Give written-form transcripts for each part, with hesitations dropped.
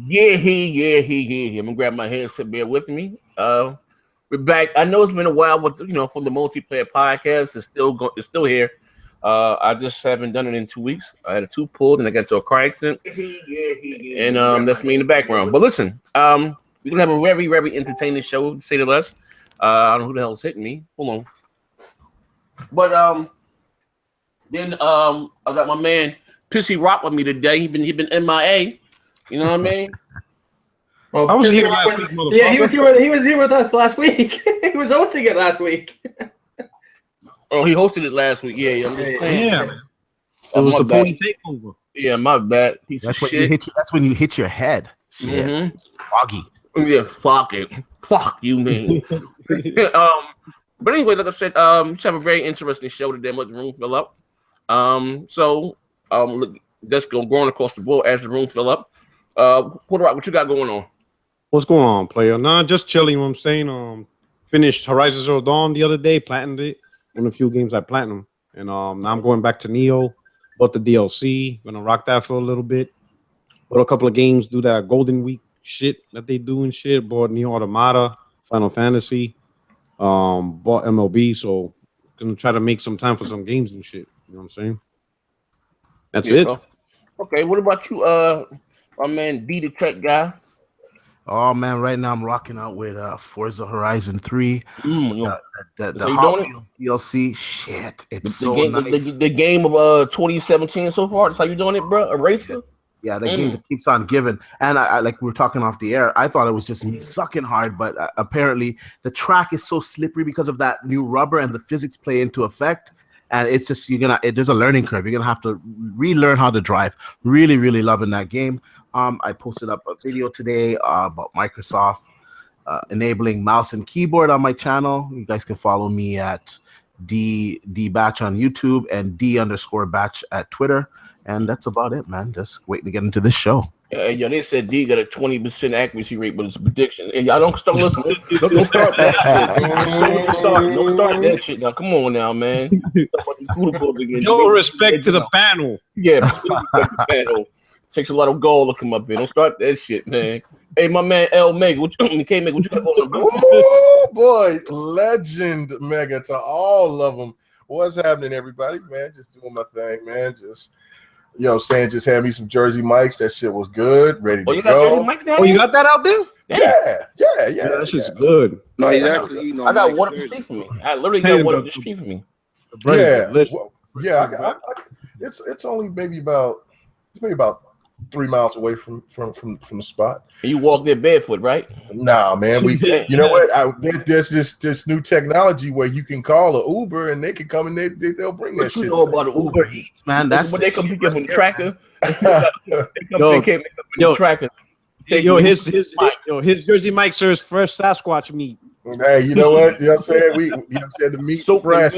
Yeah. I'm gonna grab my headset. Bear with me. We're back. I know it's been a while, but from the multiplayer podcast, it's still here. I just haven't done it in 2 weeks. I had a tooth pulled and I got into a car accident, and that's me in the background. But listen, we're gonna have a very, very entertaining show, to say the least. I don't know who the hell is hitting me. Hold on. But then I got my man Pissy Rock with me today. He been MIA. You know what I mean? Well, I was here last week, motherfucker. Yeah, he was here with us last week. He was hosting it last week. Oh, he hosted it last week. Yeah. It was the pony takeover. Yeah, my bad. That's when you hit your head. Shit. Mm-hmm. Foggy. Yeah, fuck it. Fuck you, man. But anyway, like I said, we have a very interesting show today. Let the room fill up. Look, let's go going across the board as the room fill up. What you got going on? What's going on, player? Nah, just chilling. You know what I'm saying? Finished Horizon Zero Dawn the other day, platinumed it. One of the few games I platinum. And now I'm going back to Neo. Bought the DLC. Gonna rock that for a little bit. Bought a couple of games, do that Golden Week shit that they do and shit. Bought Neo Automata, Final Fantasy. Bought MLB, so gonna try to make some time for some games and shit. You know what I'm saying? That's it. Okay, what about you, my man D the Tech guy? Oh man, right now I'm rocking out with Forza Horizon 3. The Hot Wheels DLC. Shit, it's nice. The game of 2017 so far. That's how you doing it, bro? A racer? Yeah, that game just keeps on giving. And I like we were talking off the air. I thought it was just me sucking hard, but apparently the track is so slippery because of that new rubber and the physics play into effect. And it's just there's a learning curve. You're gonna have to relearn how to drive. Really, really loving that game. I posted up a video today about Microsoft enabling mouse and keyboard on my channel. You guys can follow me at D Batch on YouTube and D_Batch at Twitter. And that's about it, man. Just waiting to get into this show. Yeah, they said D got a 20% accuracy rate, but it's a prediction. And y'all don't start listening. Don't start that shit. Don't start that shit now. Come on now, man. No respect to the panel. Yeah, the panel. Takes a lot of gold to come up here. Don't start that shit, man. Hey, my man L Mega, what you got going on? Oh boy, legend Mega to all of them. What's happening, everybody? Man, just doing my thing, man. Just just had me some Jersey Mikes. That shit was good, ready to go. You got that out there? Yeah. That shit's good. No, he's actually eating on I got one up the street from me. I literally got one up the street from me. It's only maybe about 3 miles away from the spot. And you walk there barefoot, right? Nah, man. You know what? There's this new technology where you can call an Uber and they can come and they'll bring that shit. You know about the Uber Eats, man. That's when they come pick you up on the tracker. Tracker. His Jersey Mike serves fresh Sasquatch meat. Hey, you know what? You know what I'm saying? The meat so fresh.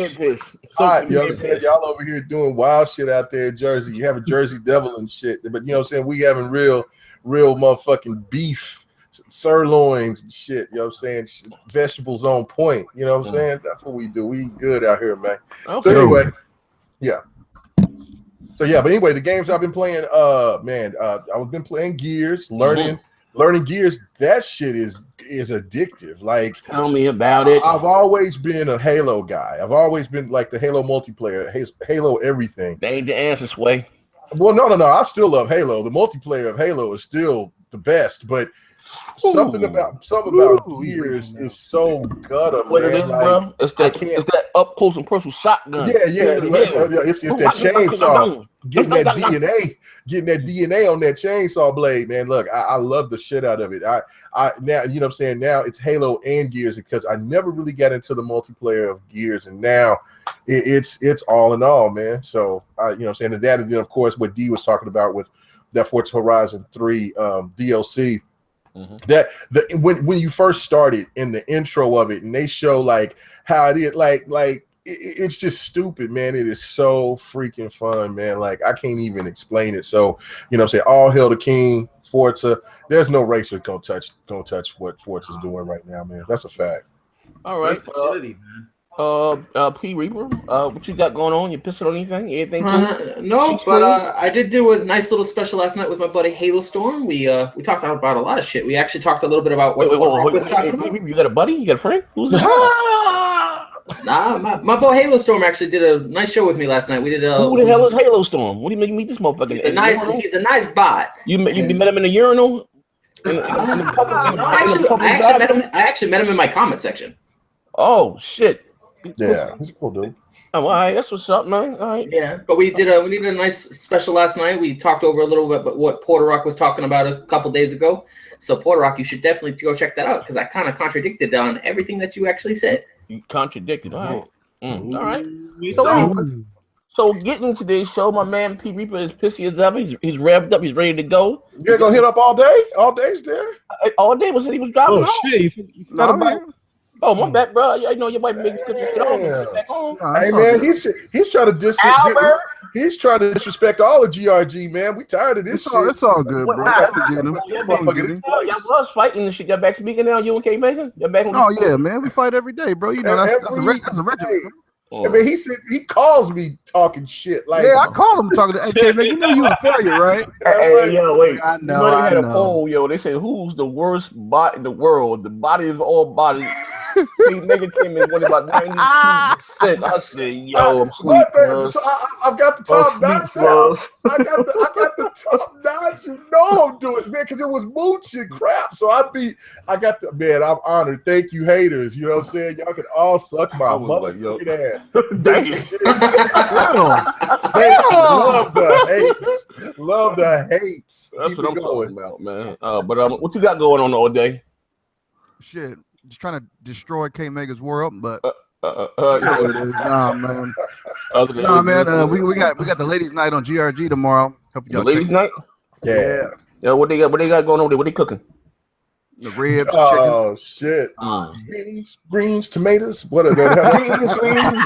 Hot, you know what I'm saying? Y'all over here doing wild shit out there in Jersey. You have a Jersey devil and shit. But you know what I'm saying? We having real motherfucking beef, sirloins and shit. You know what I'm saying? Vegetables on point. You know what I'm saying? That's what we do. We good out here, man. Okay. So anyway, but anyway, the games I've been playing, I've been playing Gears, learning Gears. That shit is addictive. Like, tell me about it. I've always been a Halo guy. I've always been like the Halo multiplayer, Halo everything. They ain't the answer, Sway. Well, no. I still love Halo. The multiplayer of Halo is still the best, but something about Gears is so gutter, what man. It is, bro? It's that up close and personal shotgun. Yeah. It's that chainsaw. Getting that DNA on that chainsaw blade, man. Look, I love the shit out of it. I now, you know what I'm saying? Now it's Halo and Gears because I never really got into the multiplayer of Gears, and now it's all in all, man. So you know what I'm saying? And that, and then of course what D was talking about with that Forza Horizon 3 DLC. That when you first started in the intro of it, and they show like how it is, like it's just stupid, man. It is so freaking fun, man. Like I can't even explain it. So you know what I'm saying, all hail the king, Forza. There's no racer gonna touch what Forza's doing right now, man. That's a fact. All right. P Reaper, what you got going on? You pissing on anything? Anything cool? No, but I did do a nice little special last night with my buddy Halo Storm. We talked about a lot of shit. We actually talked a little bit about what Rock was talking about. You got a buddy? You got a friend? Who's that? Nah, my boy Halo Storm actually did a nice show with me last night. We did Who the hell is Halo Storm? What do you make meet this motherfucker? He's a nice bot. You met him in a urinal? I actually met him in my comment section. Oh shit. Yeah, he's a cool dude. Oh, all right, that's what's up, man. All right. Yeah, but we did a nice special last night. We talked over a little bit about what Porter Rock was talking about a couple days ago. So Porter Rock, you should definitely go check that out because I kind of contradicted on everything that you actually said. You contradicted. All right. All right. So getting into today's show, my man P Reaper is pissy as ever. He's revved up. He's ready to go. You're gonna hit up all day? All day's there? All day was he was driving. Oh shit! You forgot about. Oh, my bad, bro. I know your wife made you get on. Hey, man, he's trying to he's trying to disrespect all of GRG, man. We tired of this shit. It's all good, bro. Y'all was fighting and shit. Got back speaking now. You and K Megan? You're back. Oh yeah, man. We fight every day, bro. You know that's a regiment. I mean, he said he calls me talking shit. Like, yeah, I call him talking to. Hey, K, man, you know you a failure, right? Hey, yo, wait. I know. They had a poll, yo. They said who's the worst bot in the world? The body of all bodies. Nigga came in winning about 92%. I said, yo, I'm sleep. So I've got the top notch. I got the top notch. You know I'm doing, man, because it was mooch and crap. So man, I'm honored. Thank you, haters. You know what I'm saying? Y'all can all suck my motherfucking ass. Love the hates. That's what I'm talking about, man. But what you got going on all day? Shit. Just trying to destroy K Mega's world, but nah, man. We got the ladies' night on GRG tomorrow. Hope the ladies' night. Yeah. Yeah. What they got going on there? What they cooking? The ribs. Oh shit. Greens, tomatoes. What are they?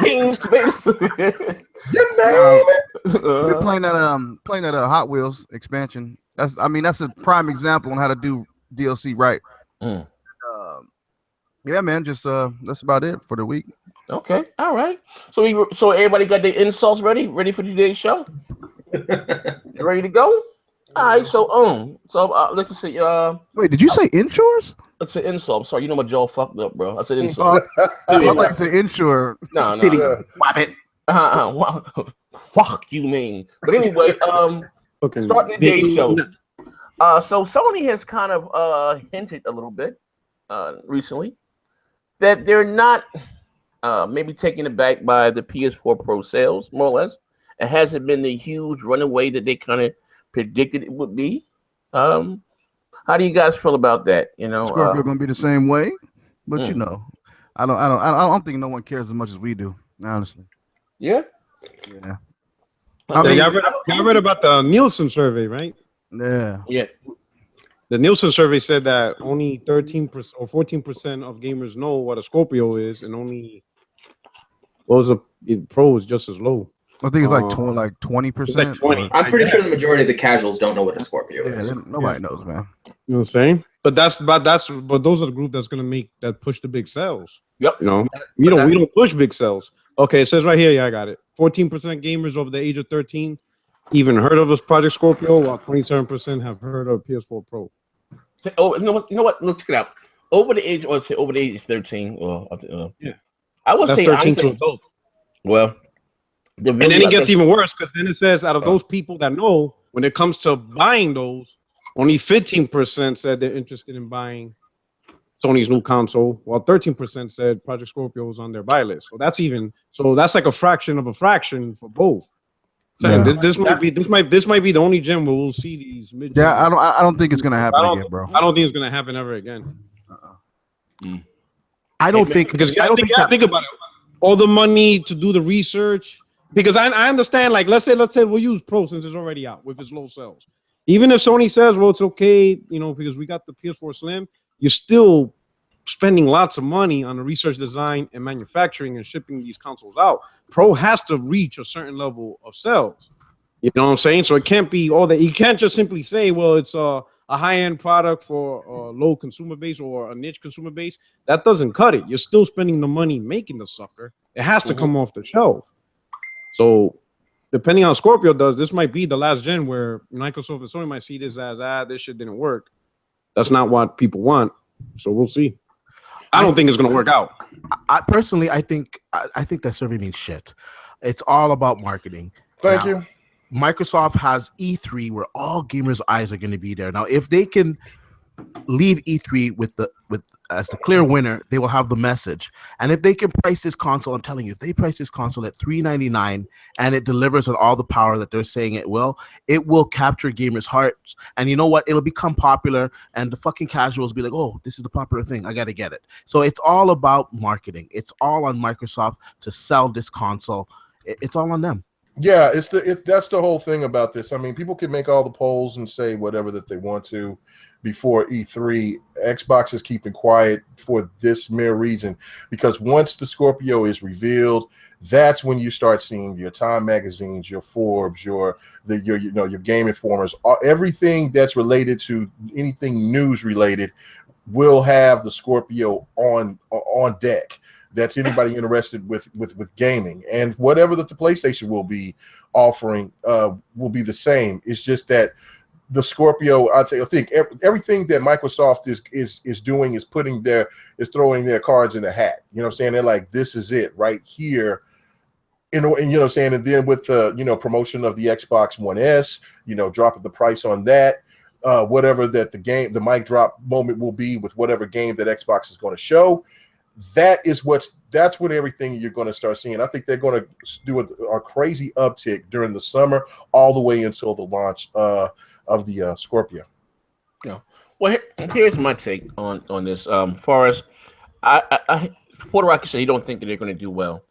Greens, tomatoes. Your name. We're playing that Hot Wheels expansion. That's a prime example on how to do DLC right. Yeah, man, just that's about it for the week. Okay, all right. So everybody got their insults ready for today's show? You ready to go? All right, so let's see. Wait, did you say insurers? Let's say insult. Sorry, you know my jaw fucked up, bro. I said insult. I like to say insure. No. Whap it. Fuck you, mean. But anyway, starting today's show. So Sony has kind of hinted a little bit recently that they're not maybe taken aback by the PS4 Pro sales, more or less. It hasn't been the huge runaway that they kind of predicted it would be. How do you guys feel about that? You know, Scorpio gonna be the same way, but you know, I don't think no one cares as much as we do, honestly. Yeah. I mean, y'all read about the Nielsen survey, right? Yeah. The Nielsen survey said that only 13% or 14% of gamers know what a Scorpio is, and only Pro is just as low. I think it's like 20%. It's like 20. I'm pretty sure the majority of the casuals don't know what a Scorpio is. Nobody knows, man. You know what I'm saying? But those are the group that's gonna push the big sales. Yep. You know, we don't push big sales. Okay, it says right here. Yeah, I got it. 14% of gamers over the age of 13 even heard of this Project Scorpio, while 27% have heard of PS4 Pro. Oh, you know what? Let's check it out. Over the age of 13. Yeah, I would that's say 13 to adult. Well, and then it gets even worse because then it says out of those people that know, when it comes to buying those, only 15% said they're interested in buying Sony's new console, while 13% said Project Scorpio was on their buy list. So that's like a fraction of a fraction for both. Yeah. This might be the only gem where we'll see these. I don't think it's gonna happen again, bro. I don't think it's gonna happen ever again. I don't think because think about it. All the money to do the research. Because I understand, like let's say we'll use Pro since it's already out with its low sales. Even if Sony says, well, it's okay, you know, because we got the PS4 Slim, you're still spending lots of money on the research, design, and manufacturing and shipping these consoles out. Pro has to reach a certain level of sales. You know what I'm saying? So it can't be all that. You can't just simply say, well, it's a a high-end product for a low consumer base or a niche consumer base, that doesn't cut it. You're still spending the money making the sucker. It has to come off the shelf. So depending on how Scorpio does, this might be the last gen where Microsoft and Sony might see this as, this shit didn't work. That's not what people want. So we'll see. I don't think it's going to work out. I personally, I think that survey means shit. It's all about marketing. Thank you. Microsoft has E3 where all gamers' eyes are going to be there. Now, if they can leave E3 with as the clear winner, they will have the message. And if they can price this console, I'm telling you, if they price this console at $399 and it delivers on all the power that they're saying it will capture gamers' hearts. And you know what? It'll become popular, and the fucking casuals be like, oh, this is the popular thing. I got to get it. So it's all about marketing. It's all on Microsoft to sell this console. It's all on them. Yeah, that's the whole thing about this. I mean, people can make all the polls and say whatever that they want to before E3. Xbox is keeping quiet for this mere reason, because once the Scorpio is revealed, that's when you start seeing your Time magazines, your Forbes, your Game Informers, everything that's related to anything news related will have the Scorpio on deck. That's anybody interested with gaming, and whatever that the PlayStation will be offering will be the same. It's just that the Scorpio, I think everything that Microsoft is doing is throwing their cards in the hat. You know what I'm saying? They're like, this is it right here. And you know what I'm saying? And then with the promotion of the Xbox One S, dropping the price on that, whatever that the mic drop moment will be with whatever game that Xbox is going to show. That's what everything you're going to start seeing. I think they're going to do a crazy uptick during the summer, all the way until the launch of the Scorpio. Yeah. Well, here's my take on this. Far as Puerto Rico said, he don't think that they're going to do well.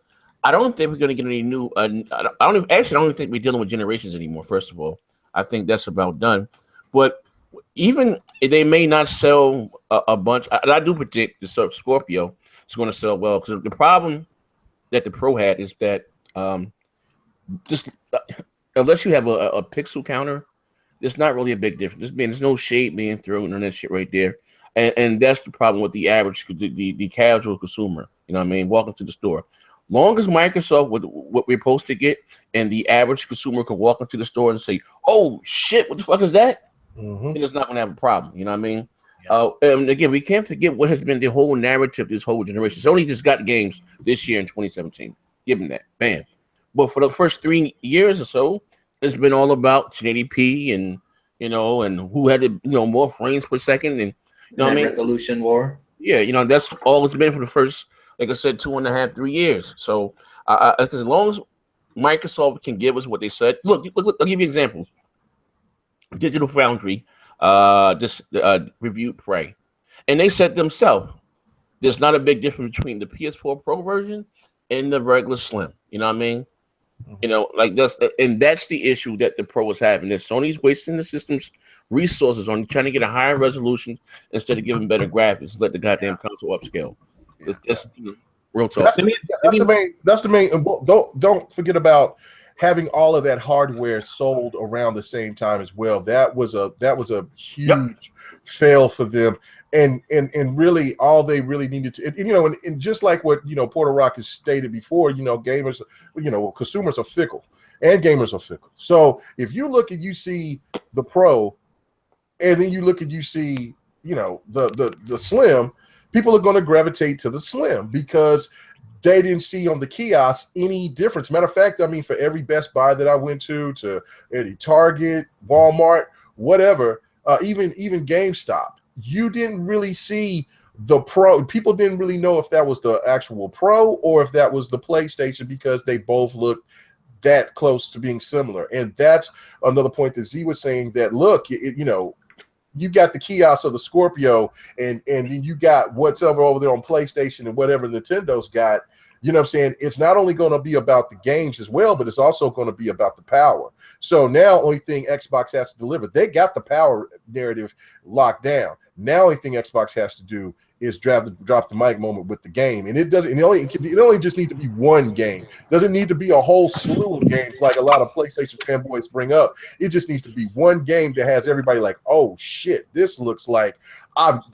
I don't think we're going to get any new. I don't even think we're dealing with generations anymore. First of all, I think that's about done. But even if they may not sell a bunch, I do predict the Scorpio is going to sell well, because the problem that the Pro had is that just unless you have a pixel counter, there's not really a big difference. There's no shade being thrown on that shit right there, and that's the problem with the average, the casual consumer. You know what I mean? Walking to the store. Long as Microsoft with what we're supposed to get, and the average consumer could walk into the store and say, "Oh shit, what the fuck is that?" And it's not going to have a problem. You know what I mean? Yeah. And again, we can't forget what has been the whole narrative this whole generation. Sony just got games this year in 2017. Give them that. Bam. But for the first 3 years or so, it's been all about 1080p and, and who had more frames per second. And, what I mean? Resolution war. Yeah, that's all it's been for the first, like I said, 2.5, 3 years. So as long as Microsoft can give us what they said, look, I'll give you an example. Digital Foundry just reviewed Prey, and they said themselves there's not a big difference between the PS4 Pro version and the regular Slim. You know what I mean? That's the issue that the Pro is having. That Sony's wasting the system's resources on trying to get a higher resolution instead of giving better graphics. Let the goddamn console upscale. It's real talk. That's the main. And don't forget about having all of that hardware sold around the same time as well. That was a huge fail for them. And really all they really needed to, and just like what, Porter Rock has stated before, gamers, consumers are fickle and gamers are fickle. So if you look and you see the Pro, and then you look and you see, the Slim, people are going to gravitate to the Slim because they didn't see on the kiosk any difference. Matter of fact, I mean, for every Best Buy that I went to any Target, Walmart, whatever, even GameStop, you didn't really see the Pro. People didn't really know if that was the actual Pro or if that was the PlayStation, because they both looked that close to being similar. And that's another point that Z was saying, that look, you got the kiosk of the Scorpio, and you got what's over there on PlayStation and whatever Nintendo's got. You know what I'm saying? It's not only going to be about the games as well, but it's also going to be about the power. So now only thing Xbox has to deliver, they got the power narrative locked down. Now only thing Xbox has to do is drop the mic moment with the game, and it doesn't. It only just need to be one game. It doesn't need to be a whole slew of games like a lot of PlayStation fanboys bring up. It just needs to be one game that has everybody like, oh shit, this looks like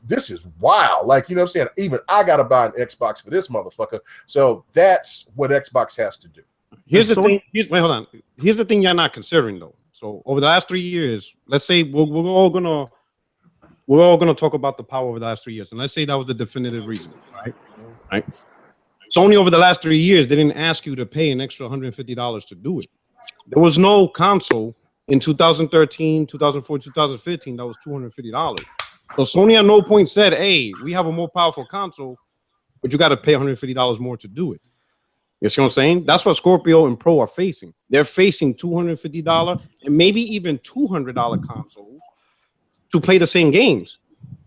this is wild. Like, you know what I'm saying? Even I gotta buy an Xbox for this motherfucker. So that's what Xbox has to do. Here's the thing. Wait, hold on. Here's the thing you're not considering though. So over the last 3 years, let's say we're all gonna talk about the power over the last 3 years, and let's say that was the definitive reason, right? Sony over the last 3 years, they didn't ask you to pay an extra $150 to do it. There was no console in 2013, 2014, 2015 that was $250. So Sony at no point said, "Hey, we have a more powerful console, but you got to pay $150 more to do it." You see what I'm saying? That's what Scorpio and Pro are facing. They're facing $250 and maybe even $200 consoles to play the same games.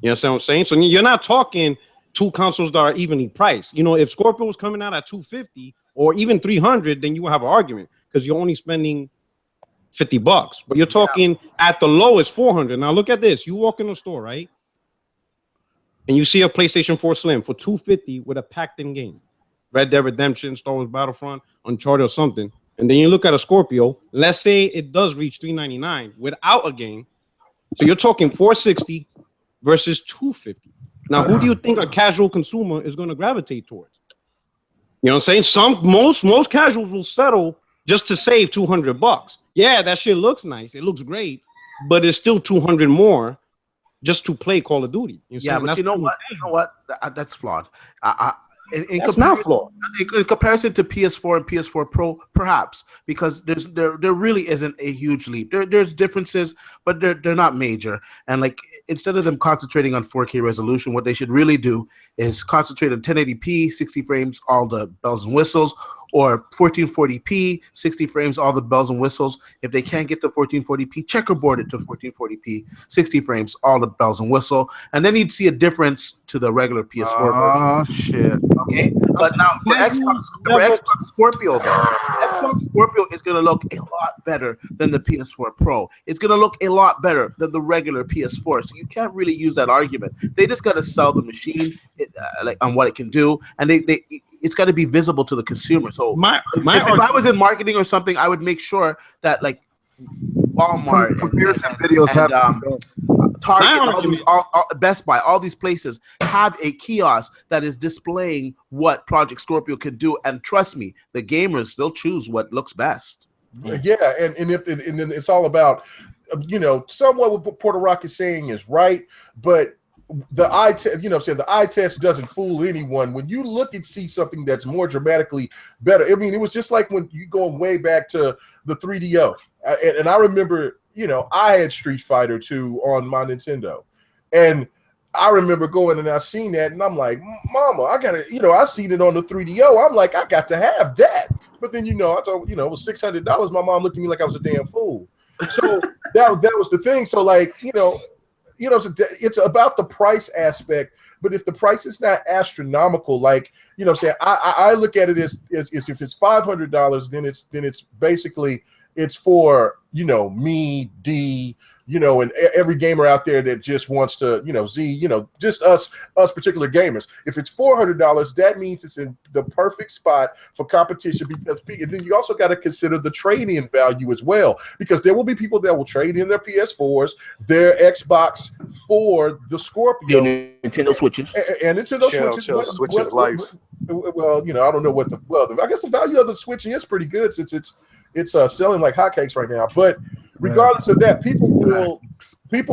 You know what I'm saying? So you're not talking two consoles that are evenly priced. You know, if Scorpio was coming out at $250 or even $300, then you will have an argument because you're only spending $50. But you're talking at the lowest $400. Now look at this. You walk in the store, right? And you see a PlayStation 4 Slim for $250 with a packed-in game. Red Dead Redemption, Star Wars Battlefront, Uncharted or something. And then you look at a Scorpio. Let's say it does reach $399 without a game. So you're talking $460 versus $250. Now, who do you think a casual consumer is going to gravitate towards? You know what I'm saying? Most casuals will settle just to save $200. Yeah, that shit looks nice. It looks great, but it's still $200 more just to play Call of Duty. But you know what? That's flawed. That's not flawed. In comparison to PS4 and PS4 Pro, perhaps, because there really isn't a huge leap. There's differences, but they're not major. And like instead of them concentrating on 4K resolution, what they should really do is concentrate on 1080p, 60 frames, all the bells and whistles, or 1440p, 60 frames, all the bells and whistles. If they can't get to 1440p, checkerboard it to 1440p, 60 frames, all the bells and whistle, and then you'd see a difference to the regular PS4 version. Shit. Okay, but now for Xbox Scorpio, though, Xbox Scorpio is going to look a lot better than the PS4 Pro. It's going to look a lot better than the regular PS4. So you can't really use that argument. They just got to sell the machine like on what it can do, and it's got to be visible to the consumer. So if I was in marketing or something, I would make sure that like Walmart and Target, all Best Buy, all these places have a kiosk that is displaying what Project Scorpio can do. And trust me, the gamers still choose what looks best. Yeah, and then it's all about, somewhat what Porter Rock is saying is right, but the eye test, the eye test doesn't fool anyone. When you look and see something that's more dramatically better, I mean, it was just like when you going way back to the 3DO, and I remember, I had Street Fighter 2 on my Nintendo, and I remember going and I seen that, and I'm like, Mama, I gotta, I seen it on the 3DO. I'm like, I got to have that. But then, I told, it was $600. My mom looked at me like I was a damn fool. So that was the thing. So like, it's about the price aspect, but if the price is not astronomical, like, I look at it as if it's $500, then it's basically, it's for, me, D, and every gamer out there that just wants to, Z, just us particular gamers. If it's $400, that means it's in the perfect spot for competition, because and then you also got to consider the trade-in value as well, because there will be people that will trade in their PS4s, their Xbox for the Scorpio, Nintendo Switches, and Nintendo Switches. Switches life. Well, I don't know what I guess the value of the Switch is pretty good since it's selling like hotcakes right now, but regardless of that, people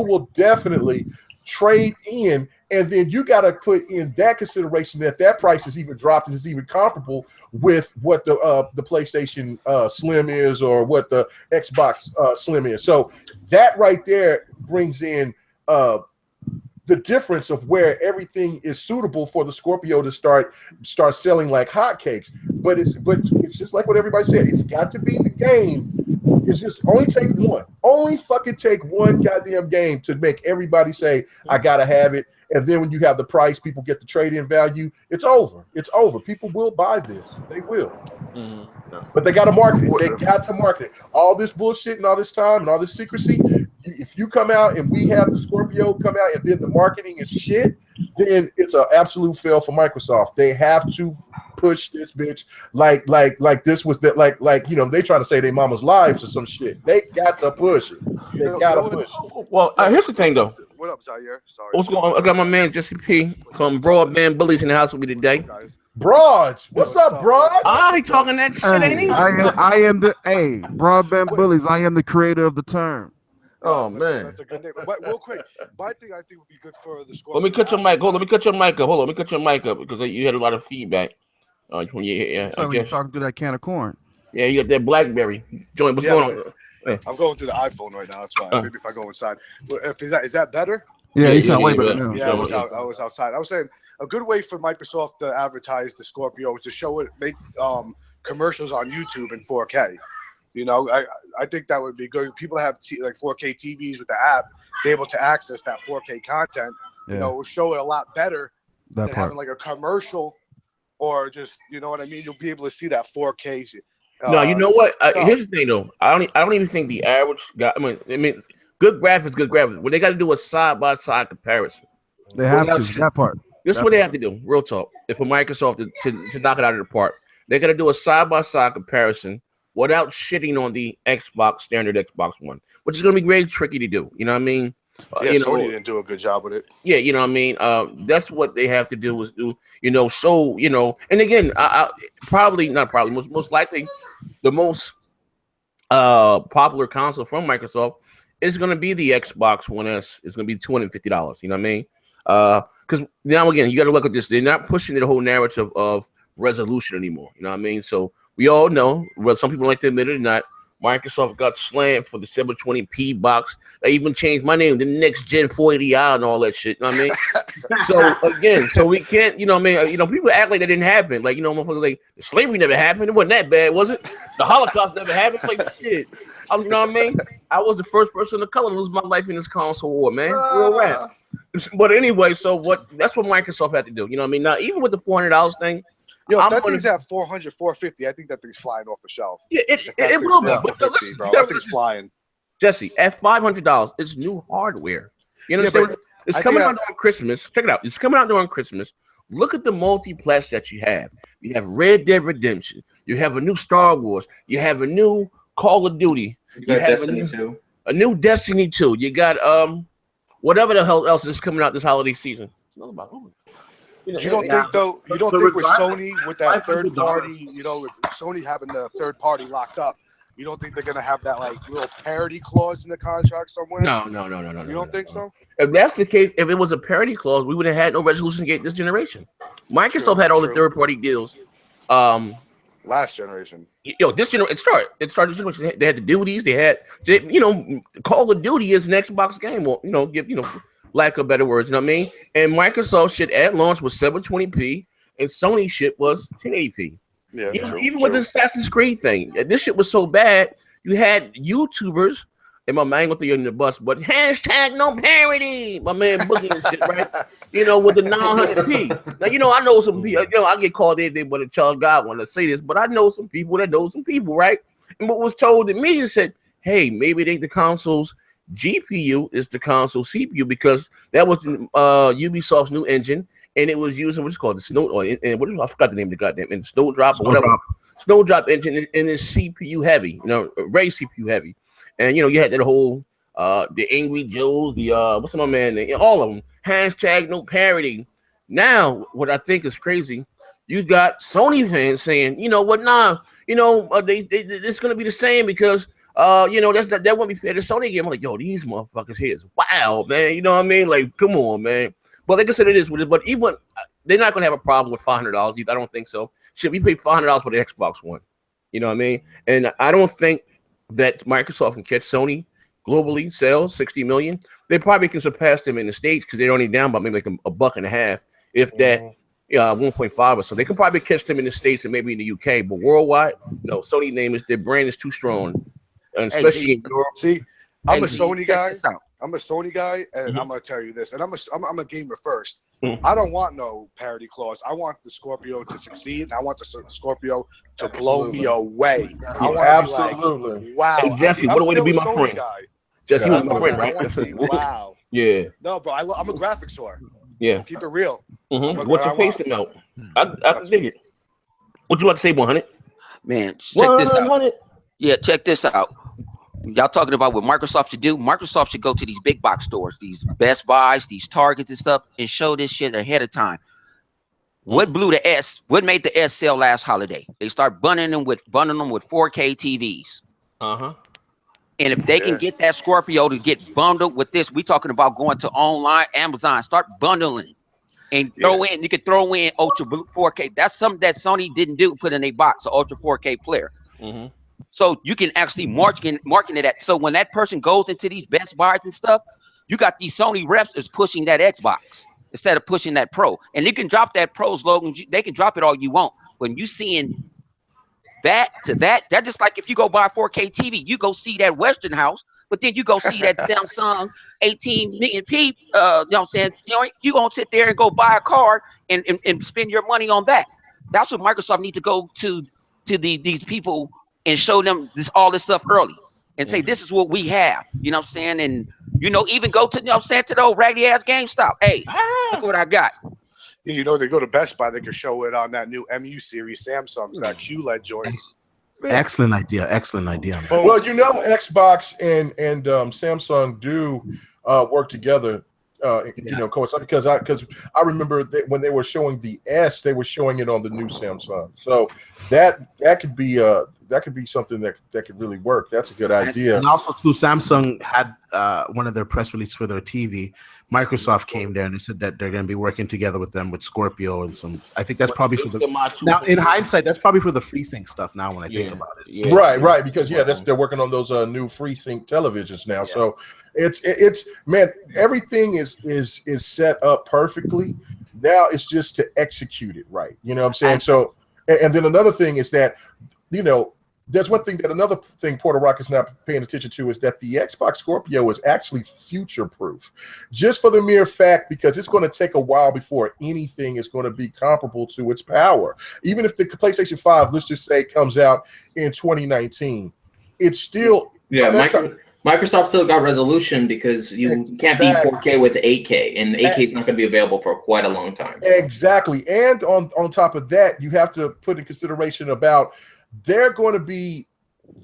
will definitely trade in, and then you got to put in that consideration that price is even dropped and is even comparable with what the PlayStation Slim is or what the Xbox Slim is. So that right there brings in the difference of where everything is suitable for the Scorpio to start selling like hotcakes. But it's just like what everybody said. It's got to be the game. It's just only fucking take one goddamn game to make everybody say, I gotta have it. And then when you have the price, people get the trade-in value. It's over. People will buy this. They will. Mm-hmm. But they got to market it. All this bullshit and all this time and all this secrecy. If you come out and we have the Scorpio come out and then the marketing is shit, then it's an absolute fail for Microsoft. They have to push this bitch like this was that like you know they trying to say their mama's lives or some shit. They got to push it. They gotta push it. Well, here's the thing though. What up, Zaire? Sorry. What's going on? I got my man Jesse P from Broadband Bullies in the house with me today. Guys. Broads, what's up, Broads? Ah, he talking that shit, ain't he? I am the broadband bullies. I am the creator of the term. Oh man, that's a good name. But real quick, my thing I think would be good for the score. let me cut your mic. Hold on, let me cut your mic up. Hold on, let me cut your mic up because you had a lot of feedback. When You're talking to that can of corn. Yeah, you got that BlackBerry joint. What's going on? Hey. I'm going through the iPhone right now. That's fine. Maybe if I go inside. Is that better? Yeah, you sound way better now. Yeah, I was outside. I was saying a good way for Microsoft to advertise the Scorpio is to show it, make commercials on YouTube in 4K. You know, I think that would be good. People have like 4K TVs with the app, they're able to access that 4K content. Yeah. You know, it will show it a lot better than having like a commercial or just, you know what I mean? You'll be able to see that 4K. No, you know what? Here's the thing though. I don't even think the average guy. I mean, good graphics, good graphics. But they got to do a side by side comparison. They have to. That part. This is what they have to do. Real talk. If for Microsoft to knock it out of the park, they got to do a side by side comparison without shitting on the standard Xbox One, which is going to be very tricky to do. You know what I mean? Sony didn't do a good job with it. Yeah, you know what I mean? That's what they have to do is do, show, and again, most likely the most popular console from Microsoft is going to be the Xbox One S. It's going to be $250. You know what I mean? Because now, again, you got to look at this. They're not pushing the whole narrative of resolution anymore. You know what I mean? So we all know, whether some people like to admit it or not, Microsoft got slammed for the 720p box. They even changed my name, the next gen 480i and all that shit. You know what I mean? So again, we can't, people act like that didn't happen. Like, motherfuckers like slavery never happened. It wasn't that bad, was it? The Holocaust never happened. Like shit. You know what I mean? I was the first person of color to lose my life in this console war, man. Real rap. But anyway, that's what Microsoft had to do. You know what I mean? Now, even with the $400 thing, if that thing's at 400, 450, I think that thing's flying off the shelf. Yeah, it will be. But listen, bro, that thing's flying. Jesse, at $500, it's new hardware. You understand? It's coming out during Christmas. Check it out. It's coming out during Christmas. Look at the multiplex that you have. You have Red Dead Redemption. You have a new Star Wars. You have a new Call of Duty. You got Destiny 2. A new Destiny 2. You got whatever the hell else is coming out this holiday season. It's not about You don't think though? You don't think with Sony with that third party, with Sony having the third party locked up, you don't think they're gonna have that like little parity clause in the contract somewhere? No. You don't think so? If that's the case, if it was a parity clause, we would have had no resolution gate this generation. Microsoft had all the third party deals. Last generation. This generation it started this generation. They had the duties. They had, Call of Duty is an Xbox game. Well, lack of better words, you know what I mean? And Microsoft shit at launch was 720p, and Sony shit was 1080p. Yeah, even with the Assassin's Creed thing, this shit was so bad. You had YouTubers, and my man with the in the bus, but hashtag no parody. My man Boogie and shit, right? With the 900p. Now, I know some people. I get called anything but a child God when I say this, but I know some people that know some people, right? And what was told to me is said, hey, maybe the consoles GPU is the console CPU because that was Ubisoft's new engine, and it was using what's called the I forgot the name of the goddamn and Snowdrop or whatever. Snowdrop engine, and it's CPU heavy, very CPU heavy, and you had that whole the Angry Joes, the what's my man name? All of them. Hashtag no parody. Now, what I think is crazy, you got Sony fans saying, it's gonna be the same because. That won't be fair to Sony game. I'm like, these motherfuckers here is wow, man. You know what I mean? Like, come on, man. But like I said, it is what it is. But even they're not gonna have a problem with $500 either. I don't think so. Shit, we pay $500 for the Xbox One. You know what I mean? And I don't think that Microsoft can catch Sony globally sales 60 million. They probably can surpass them in the States because they're only down by maybe like $1.50, if that. 1.5 or so. They can probably catch them in the States and maybe in the UK, but worldwide, no. Sony their brand is too strong. And especially in Europe. See, I'm a Sony guy. I'm a Sony guy, and I'm gonna tell you this. And I'm a gamer first. I don't want no parity clause. I want the Scorpio to succeed. And I want the Scorpio to blow me away. I want absolutely. Like, wow. Hey, Jesse, what a way to be my friend. Guy. Jesse, was my friend, right? Wow. Yeah. No, bro. I'm a graphics whore. Yeah. Keep it real. Mm-hmm. What's your face to melt? I dig it. What you about to say, 100? Man, check this out. 100. Yeah, check this out. Y'all talking about what Microsoft should do? Microsoft should go to these big box stores, these Best Buys, these Targets and stuff, and show this shit ahead of time. What blew the S? What made the S sell last holiday? They start bundling them with 4K TVs. Uh-huh. And if they can get that Scorpio to get bundled with this, we talking about going to online Amazon, start bundling and throw in. You can throw in Ultra 4K. That's something that Sony didn't do. Put in a box, an Ultra 4K player. Mm-hmm. So you can actually market it at. So when that person goes into these Best Buys and stuff, you got these Sony reps is pushing that Xbox instead of pushing that Pro. And you can drop that Pro slogan. They can drop it all you want. When you seeing that just like if you go buy a 4K TV, you go see that Western House, but then you go see that Samsung 18 million P. You know what I'm saying? You gonna sit there and go buy a card and spend your money on that. That's what Microsoft needs to go to these people and show them all this stuff early and say, this is what we have. You know what I'm saying? And even go to to the old raggedy ass GameStop. Hey, look what I got. They go to Best Buy, they can show it on that new MU series Samsung, that QLED joints. Excellent idea. Well, Xbox and Samsung do work together. Coincide because I remember when they were showing the S, they were showing it on the new Samsung. So that could be something that could really work. That's a good idea. And also too, Samsung had one of their press releases for their TV. Microsoft came there and they said that they're going to be working together with them with Scorpio and some. I think that's probably for the. Now, in hindsight, that's probably for the FreeSync stuff. Now, when I think about it, right, because they're working on those new FreeSync televisions now. Yeah. So it's man, everything is set up perfectly. Now it's just to execute it right. You know what I'm saying? So, and then another thing is that there's another thing Porter Rock is not paying attention to is that the Xbox Scorpio is actually future-proof, just for the mere fact because it's going to take a while before anything is going to be comparable to its power. Even if the PlayStation 5, let's just say, comes out in 2019, it's still Microsoft still got resolution because you can't beat 4K with 8K, and 8K is not going to be available for quite a long time. Exactly, and on top of that, you have to put in consideration about. They're going to be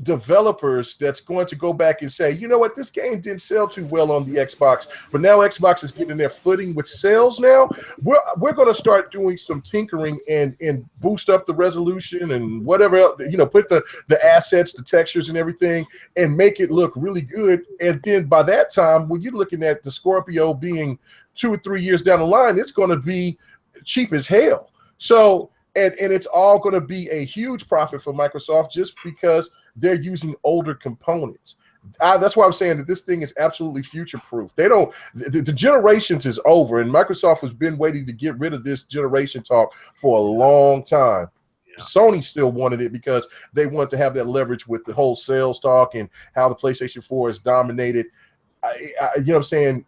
developers that's going to go back and say, you know what, this game didn't sell too well on the Xbox, but now Xbox is getting their footing with sales now. We're going to start doing some tinkering and boost up the resolution and whatever else, put the assets, the textures and everything and make it look really good. And then by that time, when you're looking at the Scorpio being 2 or 3 years down the line, it's going to be cheap as hell. So And it's all going to be a huge profit for Microsoft just because they're using older components. That's why I'm saying that this thing is absolutely future-proof. The generations is over, and Microsoft has been waiting to get rid of this generation talk for a long time. Yeah. Sony still wanted it because they wanted to have that leverage with the whole sales talk and how the PlayStation 4 is dominated. You know what I'm saying?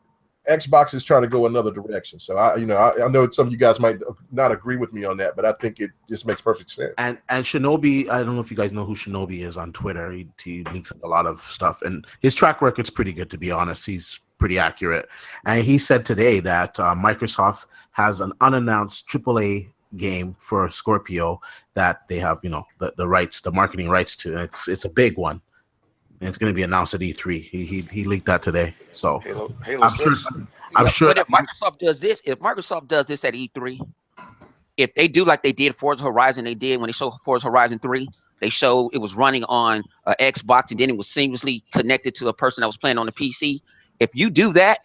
Xbox is trying to go another direction. So I know some of you guys might not agree with me on that, but I think it just makes perfect sense. And Shinobi, I don't know if you guys know who Shinobi is on Twitter. He leaks a lot of stuff, and his track record's pretty good, to be honest. He's pretty accurate. And he said today that Microsoft has an unannounced AAA game for Scorpio that they have, the rights, the marketing rights to. And it's a big one. And it's going to be announced at E3. He leaked that today. So Halo I'm sure. But if Microsoft does this at E3, if they do like they did Forza Horizon, they did when they showed Forza Horizon 3, they showed it was running on an Xbox and then it was seamlessly connected to a person that was playing on the PC. If you do that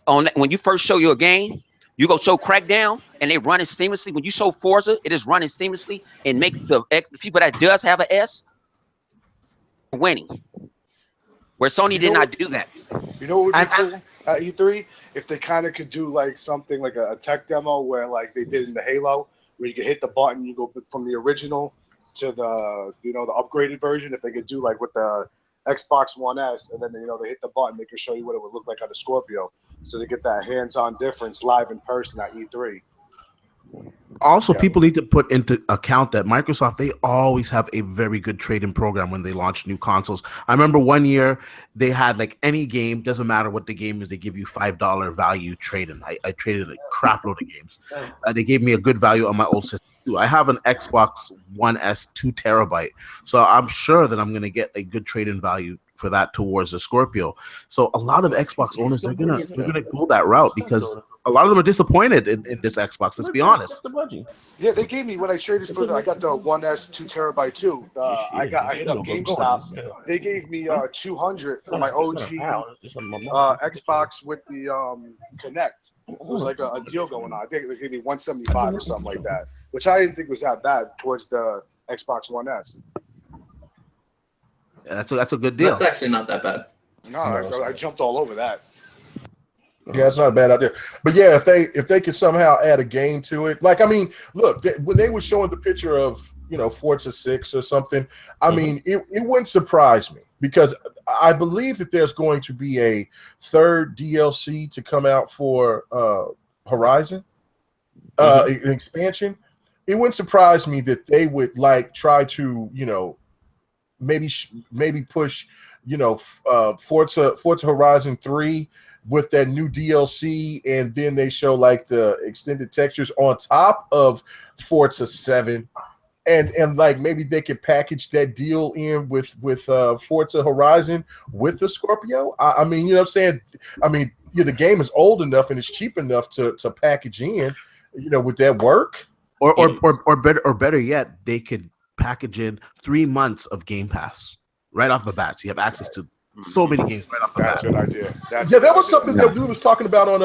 when you first show your game, you go show Crackdown and they run it seamlessly. When you show Forza, it is running seamlessly and make the people that does have an S winning, where Sony did not do that. You know what would be cool at E3? If they kind of could do like something like a tech demo where like they did in the Halo, where you can hit the button, you go from the original to the the upgraded version. If they could do like with the Xbox One S, and then they hit the button, they can show you what it would look like on the Scorpio, so they get that hands-on difference live in person at E3. Also, people need to put into account that Microsoft, they always have a very good trade-in program when they launch new consoles. I remember one year they had like any game, doesn't matter what the game is, they give you $5 value trade-in. I traded a crap load of games. They gave me a good value on my old system too. I have an Xbox One S 2 terabyte, so I'm sure that I'm going to get a good trade-in value for that towards the Scorpio. So a lot of Xbox owners, they're gonna go that route because a lot of them are disappointed in this Xbox. Let's be honest. Yeah, they gave me when I traded for I got the One S 2 terabyte too. I hit up GameStop. They gave me 200 for my OG Xbox with the Connect. It was like a deal going on. I think they gave me 175 or something like that, which I didn't think was that bad towards the Xbox One S. Yeah, that's a good deal. That's actually not that bad. No, I jumped all over that. Yeah, it's not a bad idea. But yeah, if they could somehow add a game to it, like I mean, look, when they were showing the picture of Forza 6 or something, I mean, it wouldn't surprise me because I believe that there's going to be a third DLC to come out for Horizon, an expansion. It wouldn't surprise me that they would try to maybe push Forza Horizon 3 with that new DLC, and then they show like the extended textures on top of Forza 7, and like maybe they could package that deal in with Forza Horizon with the Scorpio. I mean, you know what I'm saying? I mean, the game is old enough and it's cheap enough to package in. Would that work? Or better yet, they could package in 3 months of Game Pass right off the bat. So you have access to so many games right off the bat. That's a good idea. That was something that we was talking about on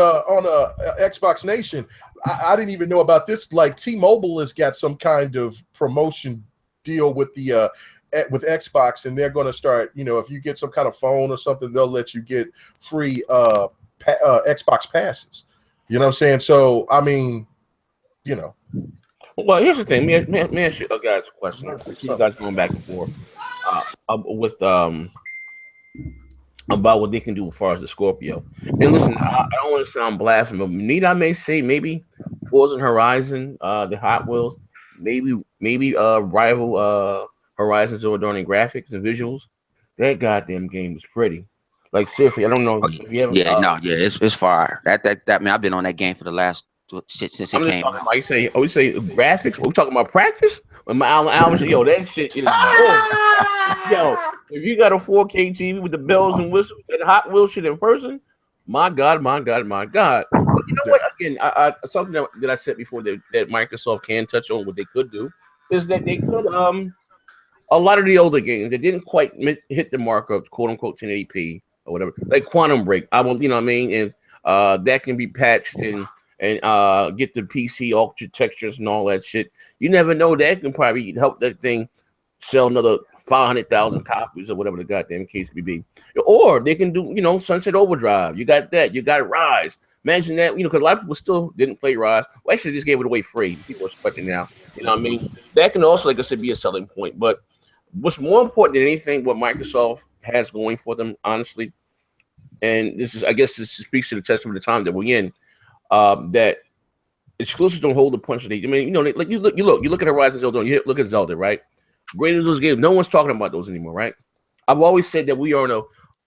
Xbox Nation. I didn't even know about this. Like T-Mobile has got some kind of promotion deal with the with Xbox, and they're going to start. If you get some kind of phone or something, they'll let you get free Xbox passes. You know what I'm saying? So I mean, Well, here's the thing. May I ask you guys a question? You guys going back and forth with about what they can do as far as the Scorpio. And listen, I don't want to sound blasphemous, but need I may say maybe Forza Horizon, the Hot Wheels, maybe rival Horizon Zero Dawn in graphics and visuals. That goddamn game is pretty. Like seriously, I don't know if you ever. It's fire. That man, I've been on that game for the last since it came out. About, you say graphics. Are we talking about practice? When my Alvin said, yo, that shit is yo, if you got a 4K TV with the bells and whistles and Hot Wheels shit in person, my God. But you know what? Again, something that I said before that Microsoft can touch on what they could do is that they could a lot of the older games that didn't quite hit the mark of quote unquote 1080p or whatever, like Quantum Break. I will, you know what I mean, and that can be patched and get the PC ultra textures and all that shit. You never know, that can probably help that thing sell another 500,000 copies or whatever the goddamn case may be. Or they can do, Sunset Overdrive. You got that. You got Rise. Imagine that, because a lot of people still didn't play Rise. Well, actually, just gave it away free. People are expecting now. You know what I mean? That can also, like I said, be a selling point. But what's more important than anything, what Microsoft has going for them, honestly, and this speaks to the testament of the time that we're in, that exclusives don't hold the punch. I mean, like you look at Horizon Zero Dawn, you look at Zelda, right? Great as those games, no one's talking about those anymore, right? I've always said that we are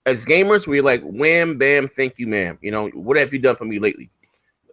as gamers, we're like wham, bam, thank you, ma'am. What have you done for me lately?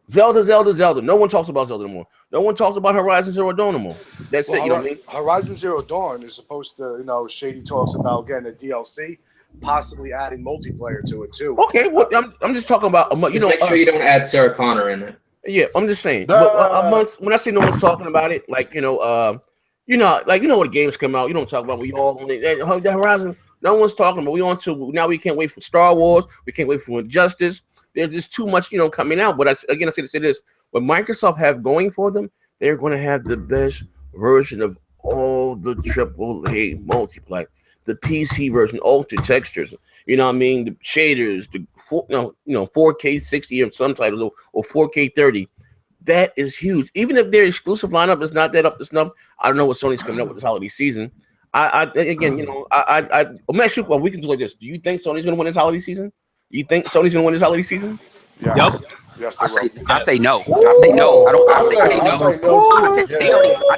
Zelda. No one talks about Zelda anymore. No one talks about Horizon Zero Dawn anymore. That's it. You know what I mean? Horizon Zero Dawn is supposed to, Shady talks about getting a DLC, possibly adding multiplayer to it too. Okay, well, I'm just talking about make sure you don't add Sarah Connor in it. Yeah, I'm just saying. When I say no one's talking about it, like when games come out, you don't talk about we all on it. The Horizon, no one's talking about. We on to now. We can't wait for Star Wars. We can't wait for Injustice. There's just too much, coming out. But I say this: what Microsoft have going for them, they're going to have the best version of all the AAA multiplayer, the PC version, ultra textures. You know what I mean? The shaders, the 4K 60 of some titles or 4K 30. That is huge. Even if their exclusive lineup is not that up to snuff, I don't know what Sony's coming up with this holiday season. I'm actually, we can do like this. Do you think Sony's going to win this holiday season? You think Sony's going to win this holiday season? Yep. Yes, I say no. I say no. I don't. I say no. I said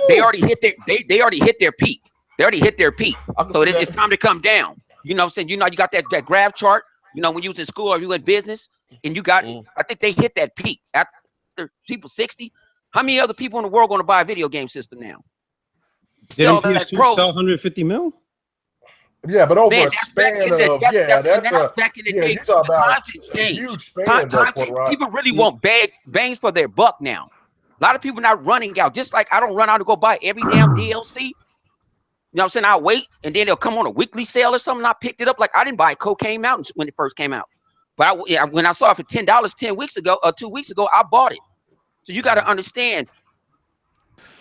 they already hit their peak. They already hit their peak. So it's time to come down. You know what I'm saying? You know, you got that graph chart. You know, when you was in school or you in business, and you got, I think they hit that peak after people 60. How many other people in the world going to buy a video game system now? Didn't PS2 sell 150 mil? Yeah, but over a back in the day. you talk about Times have changed. huge span. People really want bangs for their buck now. A lot of people not running out. Just like I don't run out to go buy every damn DLC. You know what I'm saying? I'll wait, and then they'll come on a weekly sale or something. I picked it up. Like I didn't buy Cocaine Mountain when it first came out, but when I saw it for $10 2 weeks ago, I bought it. So you got to understand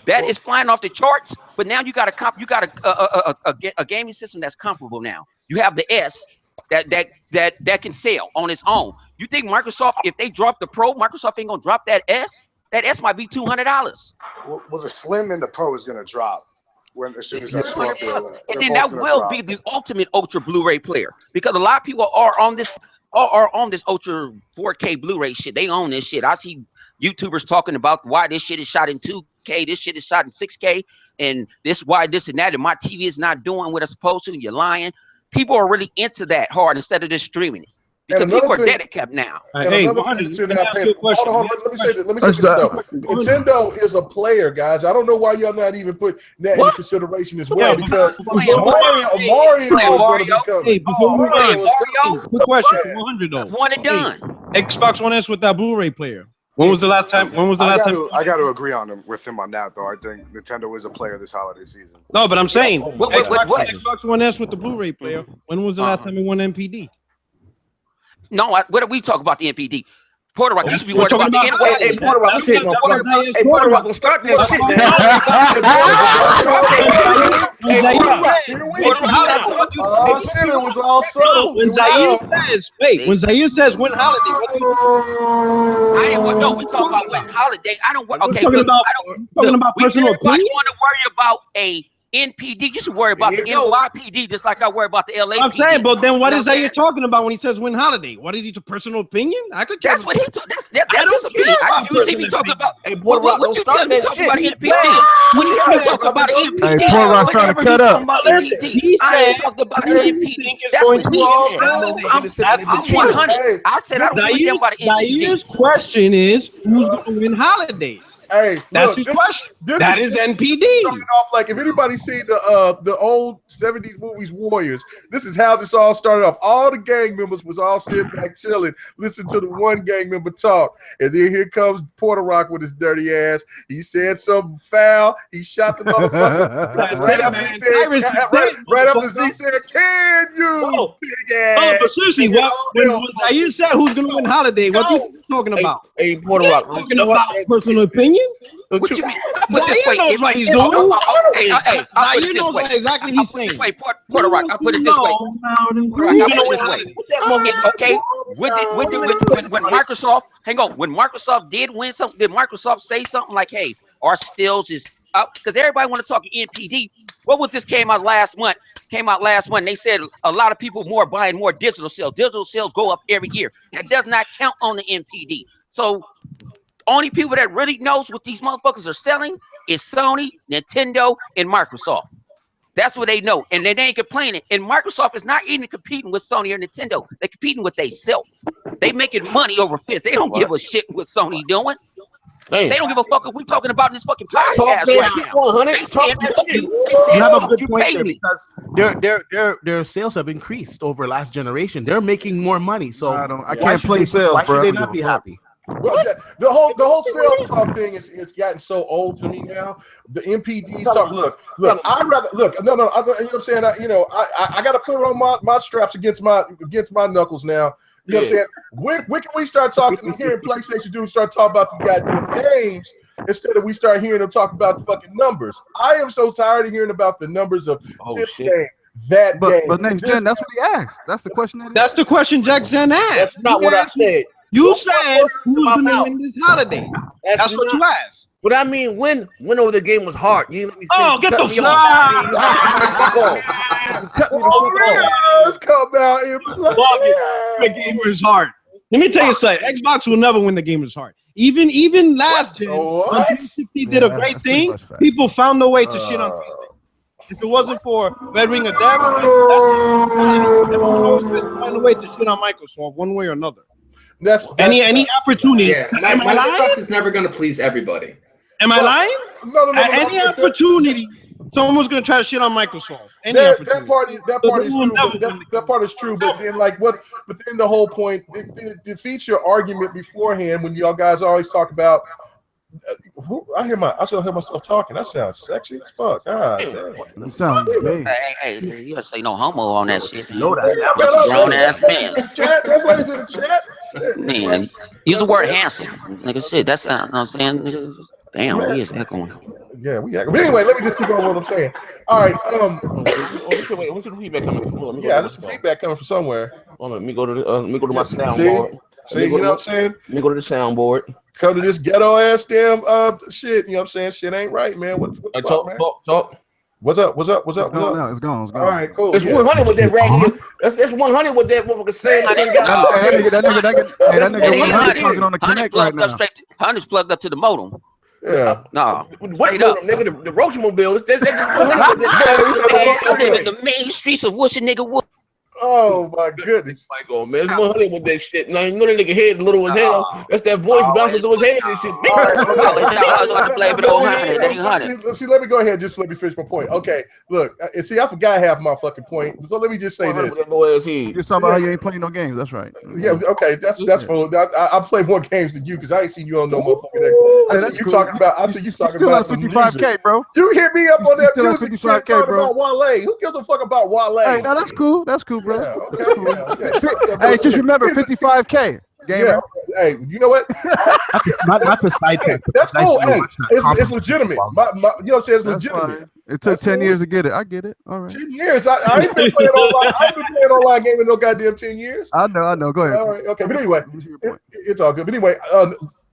that is flying off the charts. But now you got a gaming system that's comparable. Now you have the S that can sell on its own. You think Microsoft, if they drop the Pro, Microsoft ain't gonna drop that S? That S might be $200. Well, the Slim and the Pro is gonna drop. As soon as that Scorpio, and then that will be the ultimate ultra Blu-ray player, because a lot of people are on this ultra 4K Blu-ray shit. They own this shit. I see YouTubers talking about why this shit is shot in 2K, this shit is shot in 6K, and why this and that, and my TV is not doing what it's supposed to, and you're lying. People are really into that hard instead of just streaming it. Because people are dedicated now. Hey, let me say this though. Nintendo is a player, guys. I don't know why y'all not even put that in consideration as well. Because Mario is going to become. Hey, before we Mario, quick question for 100 though. One and done. Xbox One S with that Blu-ray player. When was the last time? I got to agree with him on that though. I think Nintendo is a player this holiday season. No, but I'm saying what? Xbox One S with the Blu-ray player. When was the last time it won MPD? No, what are we talking about the NPD? Porter Rock, you should be worried about the NPD. Hey, Porter Rock, Porter Rock, gonna start that shit, man. It was all subtle. When Zaire says win holiday, what do you? I didn't know. We talking about win holiday. I don't. Okay, talking about personal opinion. You want to worry about a NPD, you should worry about the NYPD just like I worry about the LAPD. I'm saying, but then what is that you're talking about when he says win holiday? What is he, to personal opinion? I could care. That's what he that's his opinion. You see me talking about what you tell me talking about NPD. When you hear me talk about NPD, hey, Port Rock's trying to cut up. I ain't talking about NPD. That's what he said. I'm 100. I said I don't care about NPD. Zaire's question is who's going to win holidays? Hey, that's his question. That is NPD. Off, like if anybody's seen the old 70s movies Warriors, this is how this all started off. All the gang members was all sitting back chilling, listening to the one gang member talk, and then here comes Porter Rock with his dirty ass. He said something foul. He shot the motherfucker. right after he said, "Can you?" Big ass. But seriously, when Zaire said who's going to win holiday, what are you talking about? Hey, Porter Rock, talking about personal opinion. What you mean? Zaire knows what he's doing. Zaire knows what exactly he's saying. Porter Rock, I put it this way. Okay, when Microsoft, hang on, when Microsoft did win something, did Microsoft say something like, "Hey, our stills is up"? Because everybody want to talk NPD. What was this came out last month? They said a lot of people buying more digital sales. Digital sales go up every year. That does not count on the NPD. So only people that really knows what these motherfuckers are selling is Sony, Nintendo, and Microsoft. That's what they know, and they ain't complaining. And Microsoft is not even competing with Sony or Nintendo. They're competing with themselves. They making money over fist. They don't give a shit what Sony doing. They don't give a fuck if we talking about this fucking podcast right now. You have a good point there, because their sales have increased over last generation. They're making more money, so I can't play sales. Why should they not be happy? Well, the whole sales talk thing is gotten so old to me now. The MPD talk. Look. I'd rather look. No. You know what I'm saying? I got to put on my straps against my knuckles now. You know what I'm saying? When can we start talking, hearing PlayStation dudes start talking about the goddamn games instead of we start hearing them talk about the fucking numbers? I am so tired of hearing about the numbers of this game. But next gen, that's what he asked. That's the question. That's the question Jack Zen asked. That's not what I said. You said who's going to win this holiday. That's what you asked. But I mean, when over the game was hard. You let me get the come out and play. The game was hard. Let me tell you something. Xbox will never win the gamer's heart. Even last gen, when 360 did a great thing, people found a way to shit on 360. If it wasn't for Red Ring of Death, everyone always was find a way to shit on Microsoft one way or another. That's any opportunity. Yeah, Microsoft is never going to please everybody. Am I lying? No. Any opportunity, someone's gonna try to shit on Microsoft. That part is true. That part is true. But then, but then the whole point it defeats your argument beforehand when y'all guys always talk about. I still hear myself talking. That sounds sexy as fuck. That sounds gay. Hey, you don't say no homo on that shit. Slow that Grown ass man. That's what is in the chat. Man, use the word handsome. Nigga, shit. That's you know what I'm saying. Damn, we is echoing. Yeah, we echo. But anyway, let me just keep on what I'm saying. All right. What's the feedback coming from? Yeah, there's some feedback coming from somewhere. Let me go to my soundboard. See, you know what I'm saying? Let me go to the soundboard. Come to this ghetto ass damn shit. You know what I'm saying? Shit ain't right, man. What the fuck, man? Talk. What's up? It's gone. All right, cool. It's 100 with that raggedy. That's 100 with that motherfucker saying. That nigga talking on the connect right now. 100's plugged up to the modem. Yeah. No. What nigga? The Roachmobile. That's the main streets of Worcester, nigga. Oh my goodness. Michael, man, it's 100 with that shit. Now you know that nigga head little as hell. That's that voice bouncing through his head and shit. See, let me go ahead. Just let me finish my point. Okay, look, see, I forgot half my fucking point. So let me just say this. You're talking about how you ain't playing no games. That's right. Yeah. Okay. That's full. I play more games than you because I ain't seen you on no motherfucking. I see you talking about. I see you talking about some 55K, bro. You hit me up on that music shit talking about Wale. Who gives a fuck about Wale? Hey, no, that's cool. That's cool, bro. Yeah, okay. Hey, just remember 55K. Gamer. Yeah. Hey, you know what? Not the side pick. That's cool. Hey, it's legitimate. You know what I'm saying? It's legitimate. Fine. It took 10 years to get it. I get it. All right. 10 years. I ain't been playing online. I ain't been playing online gaming no goddamn 10 years. I know. Go ahead. All right. Okay. But anyway, it's all good. But anyway,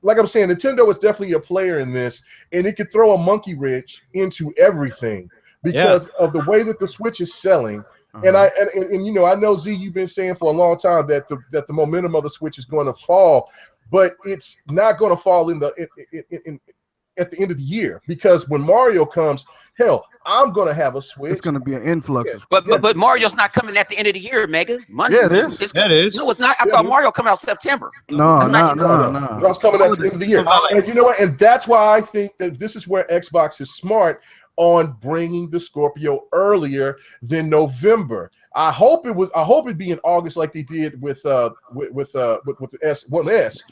like I'm saying, Nintendo is definitely a player in this, and it could throw a monkey wrench into everything because of the way that the Switch is selling. And I you know, I know Z, you've been saying for a long time that the momentum of the Switch is going to fall, but it's not going to fall at the end of the year because when Mario comes, hell, I'm going to have a Switch. It's going to be an influx. But Mario's not coming at the end of the year, Mega. Money. Yeah, it is. That is. No, it's not. I thought Mario coming out September. No. It's coming at the end of the year. And you know what? And that's why I think that this is where Xbox is smart on bringing the Scorpio earlier than November. I hope it'd be in August like they did with the S1S.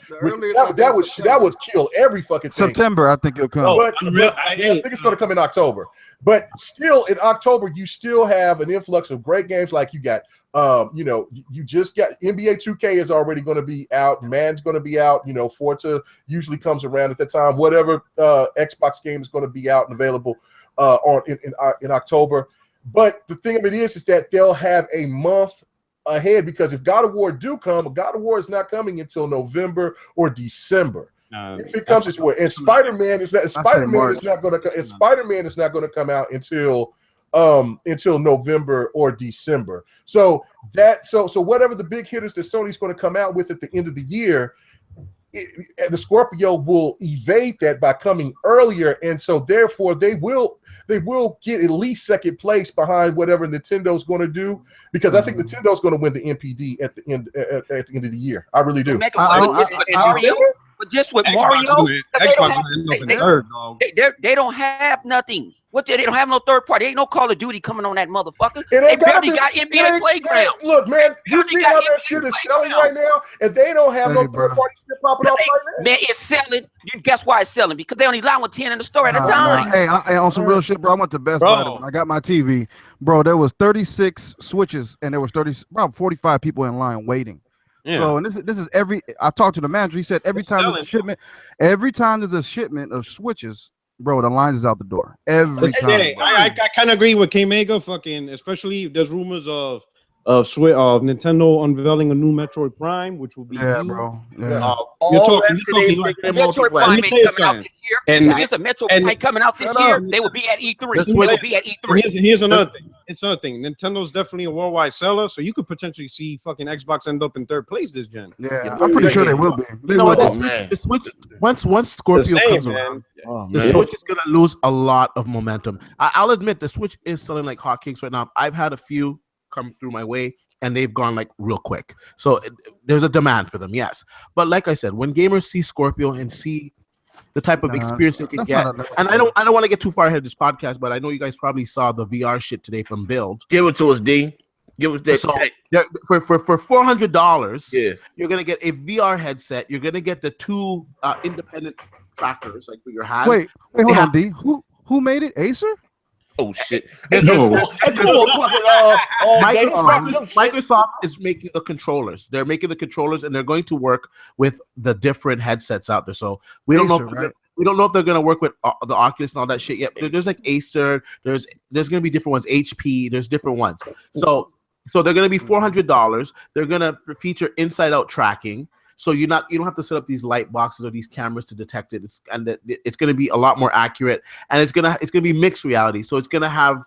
That would kill every fucking thing. September, I think it'll come. But I think it's going to come in October. But still, in October, you still have an influx of great games like you got. You know, you just got NBA 2K is already going to be out. Madden's going to be out. You know, Forza usually comes around at that time. Whatever Xbox game is going to be out and available in October. But the thing of it is that they'll have a month ahead because if God of War do come, God of War is not coming until November or December. If it comes this way, and Spider-Man is not going to come out until November or December. So whatever the big hitters that Sony's going to come out with at the end of the year, the Scorpio will evade that by coming earlier, and so therefore they will get at least second place behind whatever Nintendo's going to do, because I think Nintendo's going to win the NPD at the end of the year. I really do. But just with Mario, they don't have nothing. They don't have no third party. Ain't no Call of Duty coming on that motherfucker. They barely got NBA Playground. Look, man, you see how that shit is selling right now, and they don't have no third party shit popping up right now. Man, it's selling. You guess why it's selling? Because they only allowing 10 in the store at a time. Hey, on some real shit, bro. I went to Best Buy when I got my TV, bro. There was 36 switches, and there was 45 people in line waiting. Yeah. So, and this is I talked to the manager. He said every time there's a shipment of switches, bro, the lines is out the door every time. I kind of agree with K Mega. Fucking, especially if there's rumors of of Nintendo unveiling a new Metroid Prime, which will be bro. Yeah. You're talking like Metroid Prime ain't coming out this year. And if it's a Metroid Prime coming out this year, they will be at E3. They will be at E3. Here's another thing. It's another thing. Nintendo's definitely a worldwide seller, so you could potentially see fucking Xbox end up in third place this gen. Yeah, I'm pretty sure they will be. The Switch, once Scorpio comes around, the Switch is gonna lose a lot of momentum. I'll admit the Switch is selling like hotcakes right now. I've had a few come through my way and they've gone like real quick. So there's a demand for them, yes. But like I said, when gamers see Scorpio and see the type of experience they can get, and I don't want to get too far ahead of this podcast, but I know you guys probably saw the VR shit today from Build. Give it to us, D. Give us that. So for $400, you're gonna get a VR headset. You're gonna get the two independent trackers like for your hand. Wait, hold on, D. Who made it? Acer? Oh shit! Microsoft is making the controllers. They're making the controllers, and they're going to work with the different headsets out there. So we don't know. We don't know if they're going to work with the Oculus and all that shit yet. There's like Acer. There's going to be different ones. HP. There's different ones. So they're going to be $400. They're going to feature inside-out tracking. So you don't have to set up these light boxes or these cameras to detect it. It's going to be a lot more accurate, and it's gonna be mixed reality. So it's gonna have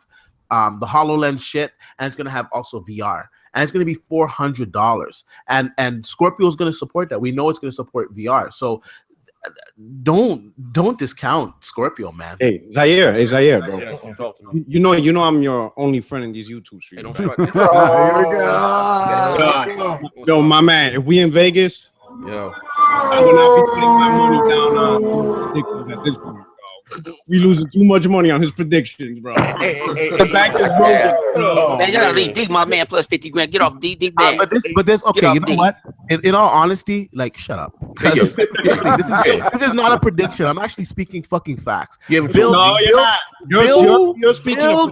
the HoloLens shit, and it's gonna have also VR, and it's gonna be $400. And Scorpio is gonna support that. We know it's gonna support VR. So don't discount Scorpio, man. Hey Zaire, bro. You know I'm your only friend in these YouTube streets. Here we go. Yo, my man, if we in Vegas, I will not be putting my money down on predictions at this point, bro. We losing too much money on his predictions, bro. The bank is broken. Man, you gotta leave D, my man, plus 50 grand. Get off D, man. But this okay. You know what? In all honesty, like, shut up. This is not a prediction. I'm actually speaking fucking facts. You're speaking Build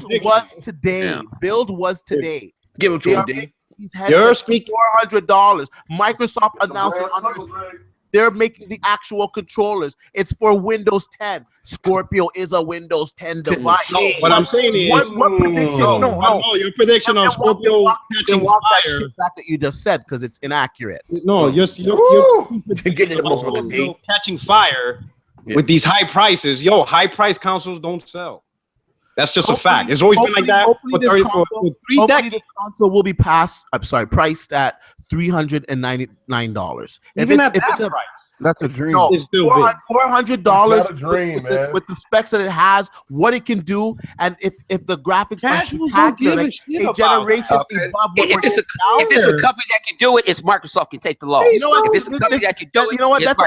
was today. Yeah. Build was today. Give it to him, D. You're speaking $400. Microsoft announced they're making the actual controllers. It's for Windows 10. Scorpio is a Windows 10 device. No, what I'm saying is, what prediction? No, your prediction on Scorpio catching fire. That shit back that you just said because it's inaccurate. No, you're getting the most catching fire with these high prices. Yo, high price consoles don't sell. That's just a fact. It's always been like that for 3 decades. This console will be priced at $399. Even at that price. That's a dream. No, $400 dream, man. With the specs that it has, what it can do, and if the graphics are spectacular, like a generation above what if it's a company that can do it, it's Microsoft can take the loss. You know what? If it's a company that can do it, you know what? That's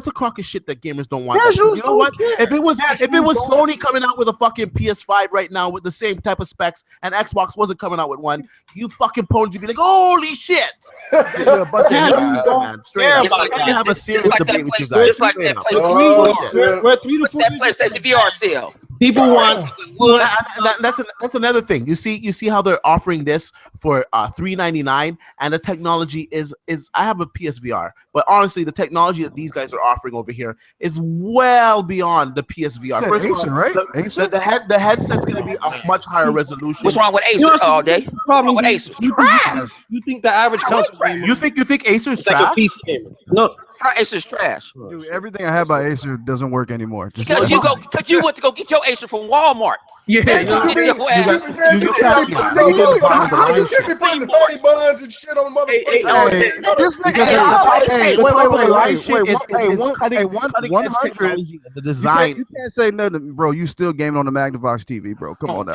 a crock of shit that gamers don't want. You know what? If it was Sony coming out with a fucking PS5 right now with the same type of specs, and Xbox wasn't coming out with one, you fucking ponies would be like, holy shit! You're a bunch of man. Straight up. Have a serious debate with you guys. Just like that PlayStation VR sale. People want. That's another thing. You see how they're offering this for $399, and the technology is. I have a PSVR, but honestly, the technology that these guys are offering over here is well beyond the PSVR. First Acer, right? The headset's going to be a much higher resolution. What's wrong with Acer all day? Problem with Acer. You think the average console? You think Acer's trash? No. Acer's trash. Dude, everything I have by Acer doesn't work anymore. Because you went to go get your Acer from Walmart. Yeah, you can't be putting the funny buns and shit on motherfuckers. This nigga, the design. You can't say nothing, bro. You still gaming on the Magnavox TV, bro. Come on now.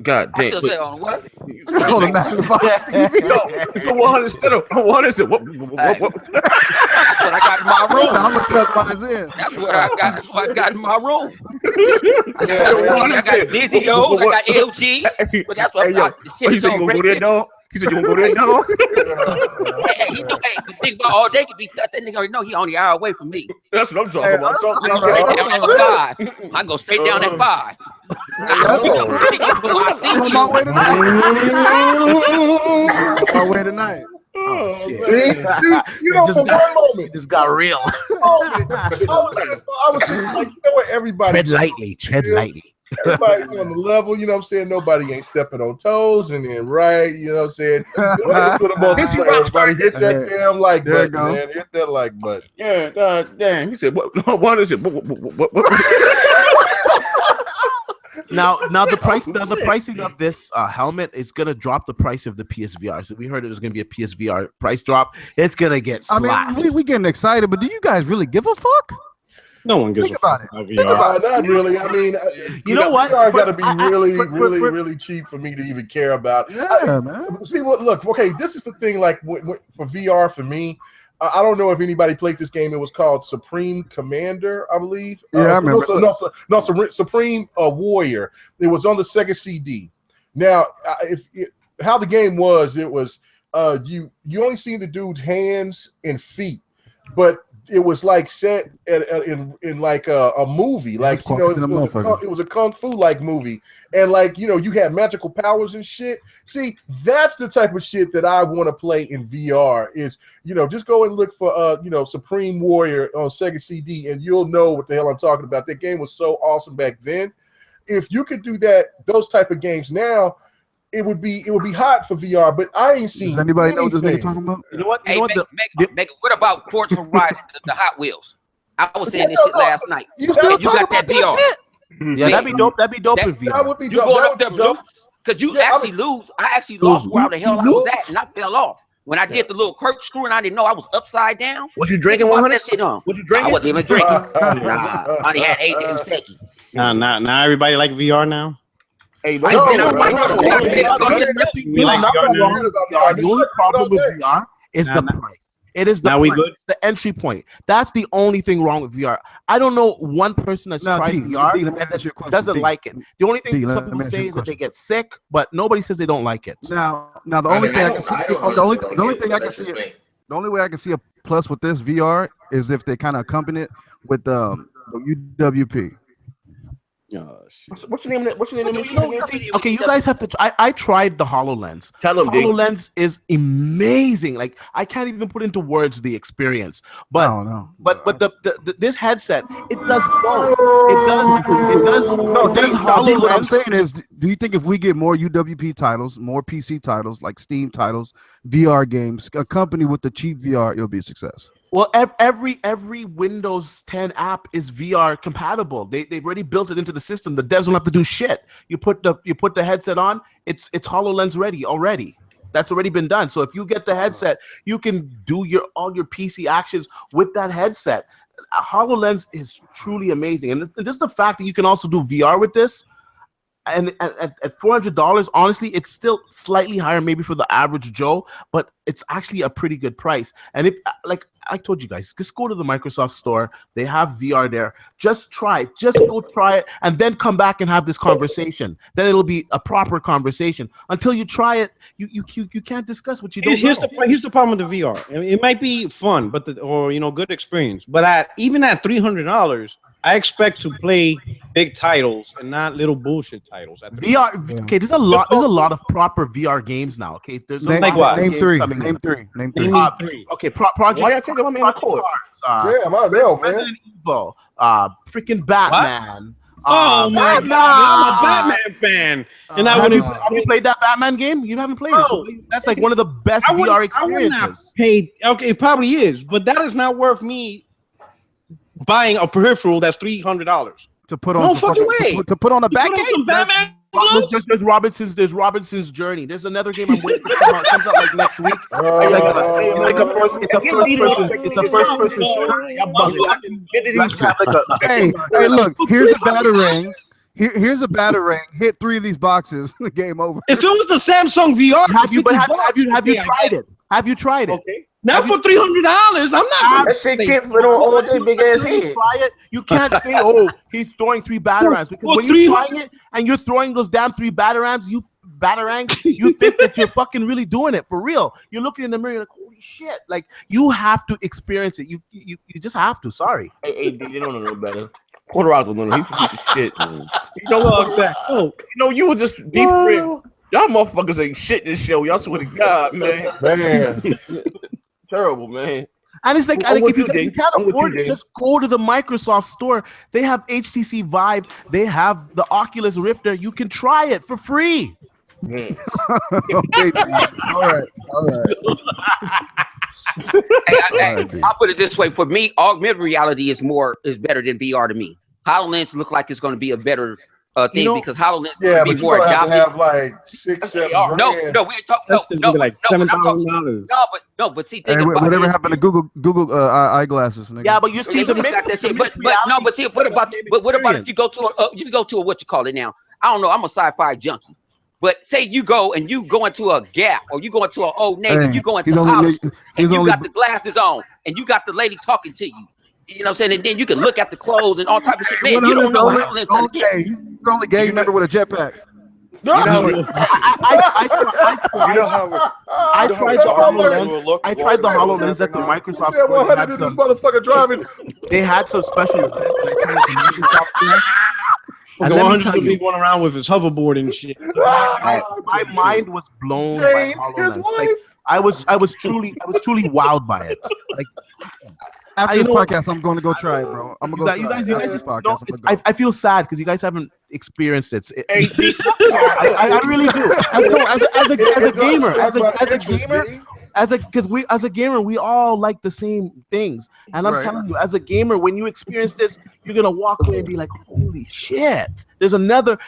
God damn. On what? On the Magnavox TV. What is it? What I got in my room. I'm gonna tuck mine in. That's what I got. That's what I got in my room. I got Vizios, I got LGs, but that's what I got. You said you gonna go there, dog? You said you gonna go there, dog? Hey, the thing about all day could be that nigga already know he only an hour away from me. That's what I'm talking about. I go straight down at 5. On my way tonight. On my way tonight. Oh, see, you know, for one moment, this got real. I was thinking, like, you know what, everybody. Tread lightly. Everybody's on the level, you know what I'm saying? Nobody ain't stepping on toes, and then you know what I'm saying? Welcome to the multiplayer, everybody. Hit that damn like button, man. Hit that like button. Yeah, god damn. He said, what is it? What? Now the pricing of this helmet is gonna drop the price of the PSVR. So we heard it was gonna be a PSVR price drop. It's gonna get slashed. I mean, we getting excited, but do you guys really give a fuck? No one gives a fuck about VR. Think about it. Not really. I mean, you know what? VR got to be really cheap for me to even care about. Yeah, man. See what? Look, okay. This is the thing. Like for VR, for me, I don't know if anybody played this game. It was called Supreme Commander, I believe. Yeah, I remember. Supreme Warrior. It was on the Sega CD. Now, how the game was, it was you only see the dude's hands and feet, but it was like set in like a movie, like it was a kung fu like movie, and like you had magical powers and shit. See, that's the type of shit that I want to play in VR. Is just go and look for Supreme Warrior on Sega CD, and you'll know what the hell I'm talking about. That game was so awesome back then. If you could do those type of games now, it would be hot for VR, but I ain't seen. Does anybody know what this nigga talking about? You know what? Hey, what about Forza Horizon, the Hot Wheels? I was saying this shit last night. You still got that VR? Yeah, that'd be dope. That'd be dope in VR. That would be You dope. going up there, lose? Because you actually lose. I actually lost where the hell I was at, and I fell off. When I did the little corkscrew and I didn't know I was upside down. Was you drinking 100? That shit on. Was you drinking? I wasn't even drinking. Nah, I only had 8 Useki. Now everybody like VR now. Hey, The only problem with VR is the price. It is the price. It's the entry point. That's the only thing wrong with VR. I don't know one person that's tried VR and doesn't like it. The only thing some people say is that they get sick, but nobody says they don't like it. Now the only thing I can see, the only thing I can see, the only way I can see a plus with this VR is if they kind of accompany it with the UWP. Oh, shit. What's the name of it? Okay, you guys have to. I tried the HoloLens. Tell them, HoloLens is amazing. Like I can't even put into words the experience. But this headset, it does both. It does. No, HoloLens. What I'm saying is, do you think if we get more UWP titles, more PC titles like Steam titles, VR games, accompanied with the cheap VR, it'll be a success? Well, every Windows 10 app is VR compatible. They've already built it into the system. The devs don't have to do shit. You put the headset on, it's HoloLens ready already. That's already been done. So if you get the headset, you can do all your PC actions with that headset. HoloLens is truly amazing, and just the fact that you can also do VR with this. And at $400, honestly, it's still slightly higher maybe for the average Joe, but it's actually a pretty good price. And if, like I told you guys, just go to the Microsoft store. They have VR there. Just try it. Just go try it, and then come back and have this conversation. Then it'll be a proper conversation. Until you try it, you can't discuss what you don't know. Here's the problem with the VR. I mean, it might be fun, but good experience. But even at $300. I expect to play big titles and not little bullshit titles. VR, okay. There's a lot of proper VR games now. Okay, there's a lot of games coming in. Name three. Okay, Project. Why y'all taking my man to court? Yeah, my man, Resident Evil. Freaking Batman. Oh my God! I'm a Batman fan, and have you played that Batman game? You haven't played it. So that's like one of the best VR experiences. Okay, it probably is, but that is not worth me buying a peripheral that's $300 to put on. No fucking way. To put on a back game. There's Robinson's Journey. There's another game I'm waiting for to come out. It comes out like next week. It's a first person shooter. Hey, look, here's a batarang. Here's a batarang. Hit 3 of these boxes. Game over. If it was the Samsung VR, have you tried it? Have you tried it? Okay. Not for $300. I'm not. That shit can't fit on all that big ass head. You can't say, "Oh, he's throwing 3 batarangs," because when you're trying it and you're throwing those damn 3 batarangs, you think that you're fucking really doing it for real. You're looking in the mirror like, "Holy shit!" Like you have to experience it. You just have to. Sorry. Hey, they don't know better. Quarter hours with he's a piece of shit. Man. You know what? You would just be real. Y'all motherfuckers ain't shit in this show. Y'all swear to God, man. Terrible, man. And it's like, I'm with if you you, can't I'm with afford you, it, Dave. just go to the Microsoft store. They have HTC Vive. They have the Oculus Rift there. You can try it for free. Okay, all right. I'll put it this way: for me, augmented reality is better than VR to me. HoloLens look like it's going to be a better thing because HoloLens is going to be more adopted. Have like 6-7 grand. No, we ain't talking. No, like $7,000. But see, think about whatever happened to Google eyeglasses? Nigga? Yeah, but you see the mix. What about if you go to a what you call it now? I don't know. I'm a sci-fi junkie. But say you go into a Gap or you go into an Old Navy, you go into Hollister, and you got the glasses on and you got the lady talking to you. You know what I'm saying? And then you can look at the clothes and all type of shit. Man, you don't know how it's going to get. He's the only gay member with a jetpack. I tried the HoloLens at the Microsoft store. They had some special events. And let me tell you, going around with his hoverboard and shit. My mind was blown by HoloLens. Like, I was truly wowed by it. Like, after this podcast, I'm going to go try it, bro. I'm gonna go. You guys just I feel sad because you guys haven't experienced it. I really do. As a gamer, we all like the same things. And I'm telling you, as a gamer, when you experience this, you're gonna walk away and be like, "Holy shit!" There's another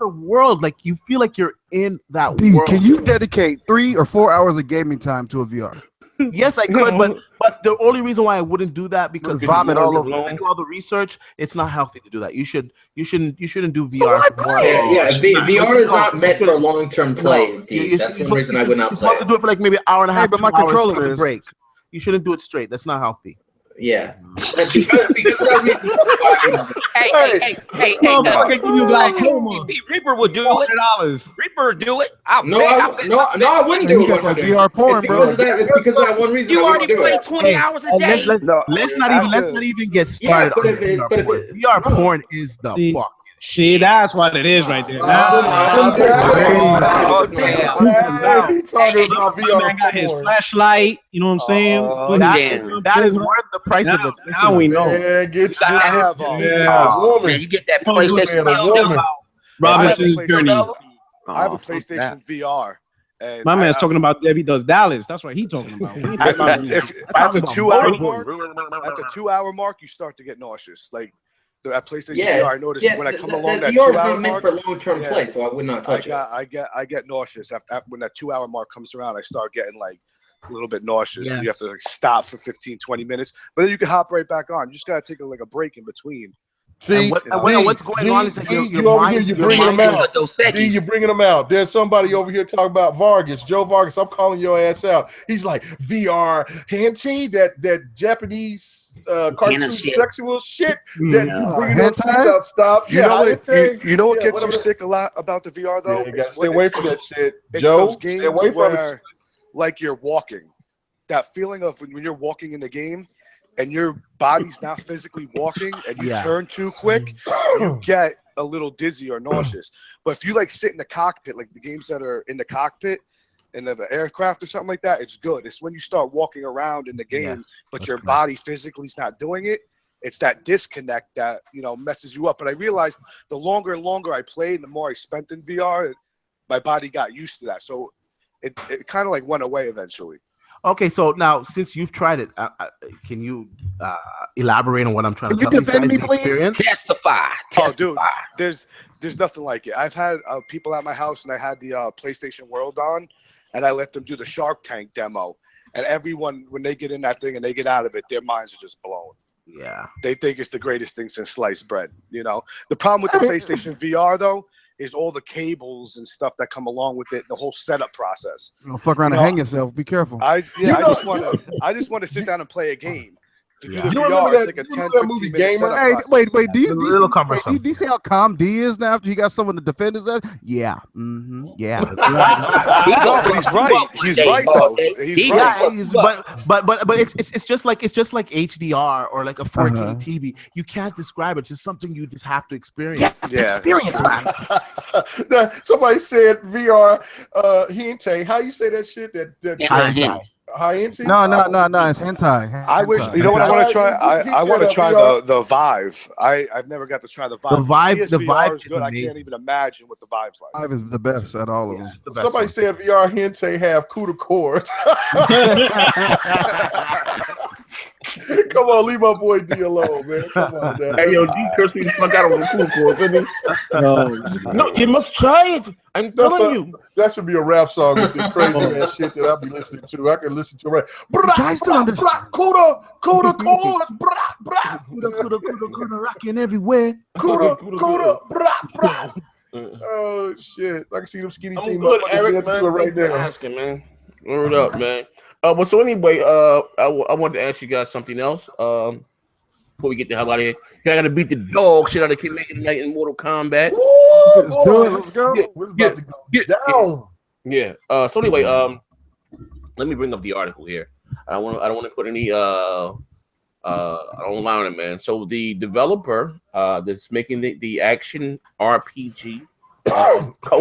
world. Like you feel like you're in that world. Can you dedicate 3 or 4 hours of gaming time to a VR? Yes, I could, but the only reason why I wouldn't do that because vomit all over. All the research, it's not healthy to do that. You shouldn't do VR. VR is not meant for long-term play. That's one reason I would not play. You're supposed to do it for like maybe an hour and a half. But my controller is break. You shouldn't do it straight. That's not healthy. Yeah. Hey, Reaper would do it. Reaper would do it. I wouldn't do it. VR porn, bro. It's because of that one reason. You already play 20 hours a day. Let's not even get started. VR porn is the fuck. See, that's what it is right there. He talking about VR. Man got his flashlight. You know what I'm saying? That is worth the price of it. Now we know. Man, you get that PlayStation. Robinson's Journey. I have a PlayStation VR. And my man's talking about Debbie Does Dallas. That's what he's talking about. At the 2 hour mark, you start to get nauseous. Like at PlayStation VR, I noticed when I come along that VR 2 hour is meant for long-term play, so I would not touch it. I get nauseous after when that 2 hour mark comes around. I start getting like a little bit nauseous. You have to like stop for 15-20 minutes, but then you can hop right back on. You just gotta take a break in between. See, what's going on is that you're bringing them out. You're bringing them out. There's somebody over here talking about Vargas, Joe Vargas. I'm calling your ass out. He's like VR hentai, that Japanese cartoon sexual shit that you bringing those out. Stop. You know what gets you sick a lot about the VR though? You gotta stay away from that shit, Joe. Stay away from it. Like you're walking, that feeling of when you're walking in the game. And your body's not physically walking and you turn too quick, you get a little dizzy or nauseous. But if you like sit in the cockpit, like the games that are in the cockpit and the aircraft or something like that, it's good. It's when you start walking around in the game, but your body physically is not doing it. It's that disconnect that, messes you up. But I realized the longer and longer I played, the more I spent in VR, my body got used to that. So it kind of like went away eventually. Okay, so now since you've tried it, can you elaborate on what I'm trying to tell you? Defend me, please? Testify. Oh, dude, there's nothing like it. I've had people at my house, and I had the PlayStation World on, and I let them do the Shark Tank demo. And everyone, when they get in that thing and they get out of it, their minds are just blown. Yeah, they think it's the greatest thing since sliced bread. The problem with the PlayStation VR though is all the cables and stuff that come along with it, the whole setup process. Don't fuck around and hang yourself. Be careful. I just want to sit down and play a game. To do the VR, it's like a 10-15 minute setup process. Wait. Do you see how calm D is now after he got someone to defend his ass? Yeah. Yeah. But he's right. He's right though. He's right. But it's just like HDR or like a 4K TV. You can't describe it. It's just something you just have to experience. Experience, man. Somebody said VR hentai. How you say that shit? That high-end TV? No, it's hentai. I wish, you know what I want to try? I want to try the Vive. I've never got to try the Vive. The Vive is good. I can't even imagine what the Vive's like. Vive is the best at all of them. Somebody said VR Hente have CUDA cores. Come on, leave my boy D alone, man. Come on, man. Hey, yo, D cursed me the fuck out of the CUDA cores, didn't he? No, you must try it. I'm telling you. That should be a rap song with this crazy ass shit that I'll be listening to. I can listen to it. CUDA cores. CUDA rocking everywhere. CUDA. Oh shit! I can see them skinny team up right now. Asking, man. Word up, man. But so anyway, I wanted to ask you guys something else. Before we get the hell out of here, I gotta beat the dog shit out of Kid Making tonight in Mortal Kombat. Let's go. We're about to go down. Yeah. So anyway, let me bring up the article here. I don't want to put any I don't lie on it, man. So the developer that's making the action RPG, Kuna,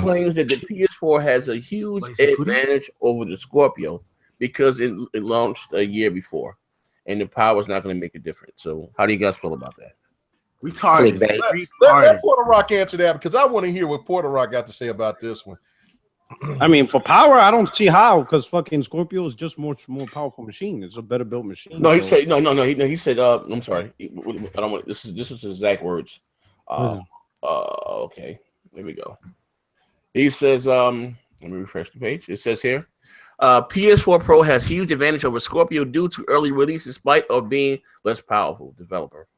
claims that the PS4 has a huge advantage over the Scorpio because it launched a year before, and the power is not going to make a difference. So, how do you guys feel about that? Retarded. Let Porter Rock answer that because I want to hear what Porter Rock got to say about this one. I mean, for power, I don't see how, because fucking Scorpio is just more powerful machine. It's a better built machine. No, he said no. He said, I'm sorry. I don't want. This is his exact words. Okay, there we go. He says, let me refresh the page. It says here, PS4 Pro has huge advantage over Scorpio due to early release, despite of being less powerful. Developer.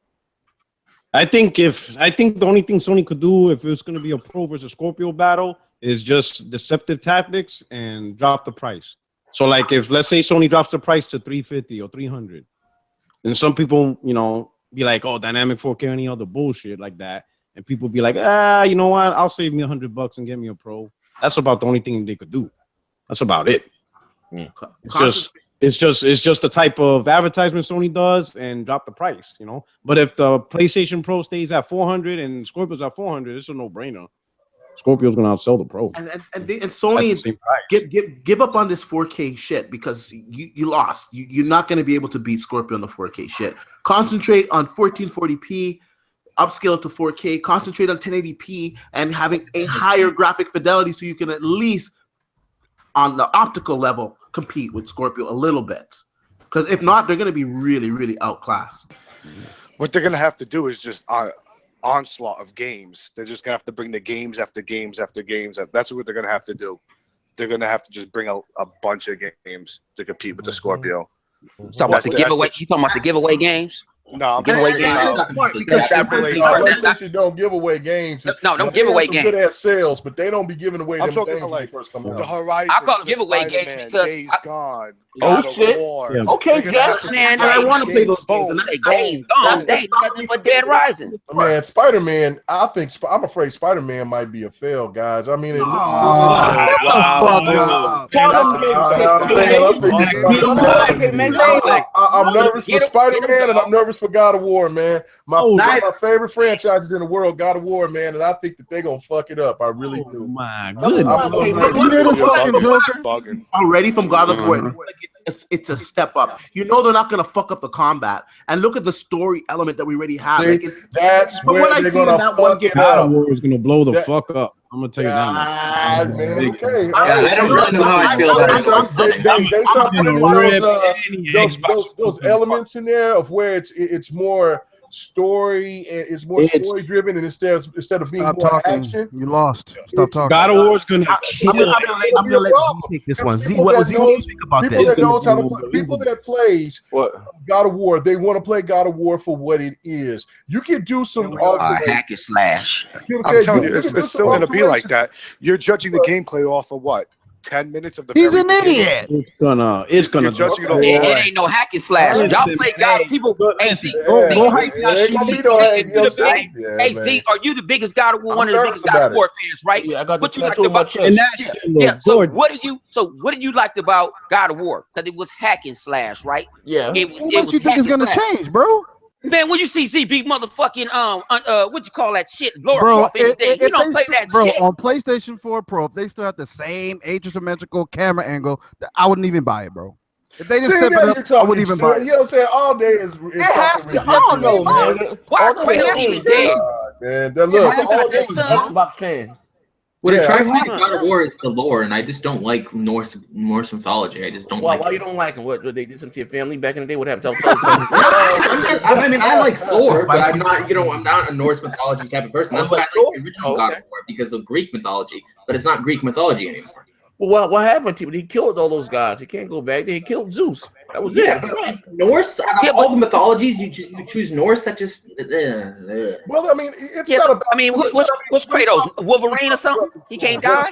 I think the only thing Sony could do if it was going to be a Pro versus Scorpio battle is just deceptive tactics and drop the price. So like if let's say Sony drops the price to $350 or $300, and some people, be like, oh, dynamic 4K or any other bullshit like that, and people be like, you know what? I'll save me $100 and get me a Pro. That's about the only thing they could do. That's about it. It's just the type of advertisement Sony does and drop the price, But if the PlayStation Pro stays at $400 and Scorpio's at $400, it's a no-brainer. Scorpio's gonna outsell the Pro. And Sony give up on this 4K shit because you lost. You're not gonna be able to beat Scorpio on the 4K shit. Concentrate on 1440p, upscale it to 4K, concentrate on 1080p and having a higher graphic fidelity so you can at least on the optical level compete with Scorpio a little bit. Because if not, they're gonna be really, really outclassed. What they're gonna have to do is just onslaught of games. They're just gonna have to bring the games after games after games. That's what they're gonna have to do. They're gonna have to just bring out a bunch of games to compete with the Scorpio. You talking about the giveaway? You talking about the giveaway games? No, giveaway games. Don't give away games. No, don't give away games. Good at sales, but they don't be giving away. I'm talking about like first come out. the Horizon. I call giveaway games because Days Gone. Oh shit! Yeah. Okay, Jeff. Man, I want to play those games. Days Gone. Days nothing but Dead Rising. Man, Spider-Man. I'm afraid Spider-Man might be a fail, guys. I mean, it looks. I'm nervous for Spider-Man and I'm nervous for God of War, man. One of my favorite franchises in the world, God of War, man, and I think that they're gonna fuck it up. I really do. My goodness. Already from God of War, it's a step up. They're not gonna fuck up the combat. And look at the story element that we already have. That's where what I see in that one game. God of War is gonna blow the fuck up. I'm gonna tell you that. Man, okay. I don't really know how I feel about it. They start putting those elements in there of where it's more story and it's more story driven, and instead of being more action. You lost. Stop talking. God of War is gonna kill. I'm gonna let Z take this one. Z, what do you think about this? People that plays God of War, they want to play God of War for what it is. You can do some hack and slash. I'm telling you, it's still gonna be like that. You're judging the gameplay off of what? 10 minutes of the. He's an idiot. It's gonna. It ain't no hack and slash. Y'all play God. People. Hey, Z, are you the biggest God of War? One of the biggest God of War fans, right? Yeah, I got what you liked about So what did you like about God of War? Because it was hack and slash, right? Yeah. What you think is gonna change, bro? Man, when you see Z beat motherfucking what you call that shit, Laura Bro, Croft any day, you don't play that bro, shit. on PlayStation 4 Pro, if they still have the same asymmetrical camera angle, I wouldn't even buy it, bro. If they just step it up, I wouldn't even buy it. You know what I'm saying? All day is It has to. I don't know, man. Why Kratos even dead? Man, that look. All day, Xbox fan. What attracts me to God of War is the lore, and I just don't like Norse mythology. I just don't like. Why you don't like them? What they did something to your family back in the day? What happened? I mean, I like Thor, but I'm not. I'm not a Norse mythology type of person. That's why I like the original God of War, because of Greek mythology. But it's not Greek mythology anymore. Well, what happened to him? He killed all those guys. He can't go back there. He killed Zeus. That was it. But Norse, out of all the mythologies, you choose Norse. That just. Well, I mean, it's not about. I mean, what's Kratos? Wolverine or something? He can't die.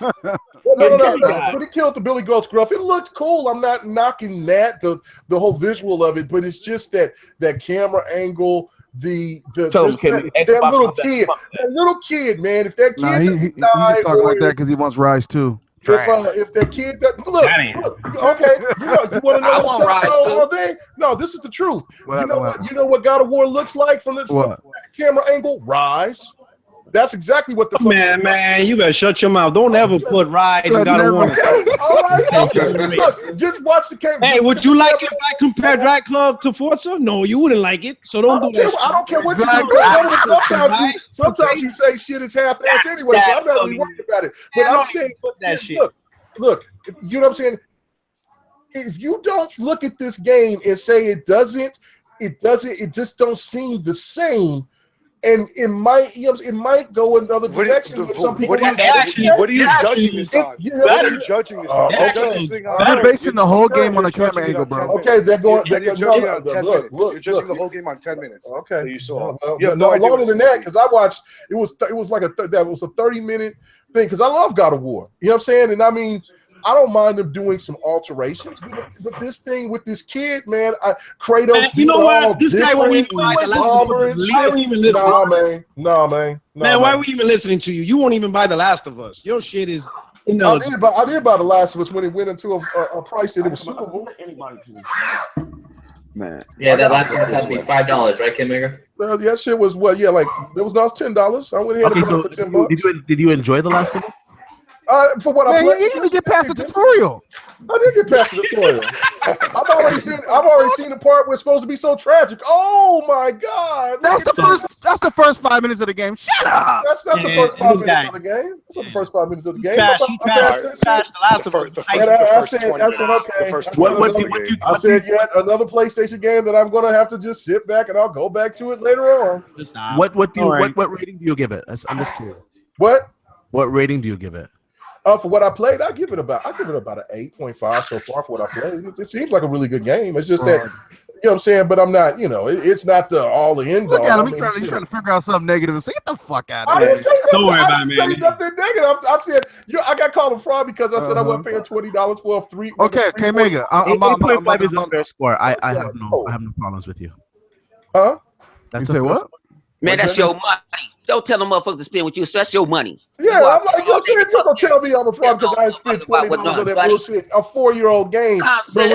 Well, no. But he killed the Billy Goats Gruff. It looked cool. I'm not knocking that, the whole visual of it, but it's just that camera angle. That little kid, man. If that kid, he talking like that because he wants Rise too. If that kid doesn't look, okay, you want to know what's all day? No, this is the truth. You know what God of War looks like from this camera angle? Rise. That's exactly what the man. You better shut your mouth. Don't ever put Rise and God of War. All right, look, just watch the camera. Hey, would you like it if I compare Drag Club to Forza? No, you wouldn't like it. So don't do that. I don't care what you do. Sometimes you say shit is half-ass anyway, so I'm not really worried about it. But I'm saying, look, you know what I'm saying? If you don't look at this game and say it just don't seem the same. And it might, it might go another direction. What are you judging this on? What are you judging this on? They're basing the whole game on a camera angle, bro. Okay, they're judging on 10 minutes. You're judging the whole game on 10 minutes. Okay, you saw. No longer than that, because I watched. It was like that was a 30-minute thing. Because I love God of War. You know what I'm saying? And I mean, I don't mind them doing some alterations, but this thing with this kid, man, Kratos. You know what? This guy won't even listen. Nah, man. Why are we even listening to you? You won't even buy The Last of Us. Your shit is. I did buy The Last of Us when it went into a price that it was suitable. Man. Yeah, that Last of Us had to be $5, right, Kim Maker? Well, that shit was like it was not $10. I went ahead and put it for $10. Did you enjoy The Last of Us? For what I played, you didn't even get past the tutorial. I did get past the tutorial. I've already seen the part where it's supposed to be so tragic. Oh my god! That's the first 5 minutes of the game. Shut up. That's not the first 5 minutes of the game. That's not the first 5 minutes of the game. I said yet another PlayStation game that I'm gonna have to just sit back and I'll go back to it later on. What rating do you give it? I'm just curious. What rating do you give it? For what I played, I give it about an 8.5 so far for what I played. It seems like a really good game. It's just that, you know what I'm saying, but I'm not, it's not the all the end. Look at him, he's trying to figure out something negative and say, get the fuck out of here. Don't worry about it, man. I didn't say nothing negative. I said, I got called a fraud because I said I wasn't paying $20 for a free. Okay, Mega. 8.5 is a fair score. I have no problems with you. Huh? That's a what? Man, that's your money. Don't tell them motherfuckers to spend with you. So that's your money. Yeah, I'm like, you're gonna tell me I'm a fraud because I spent $20 on that bullshit. A 4-year-old game. Wait.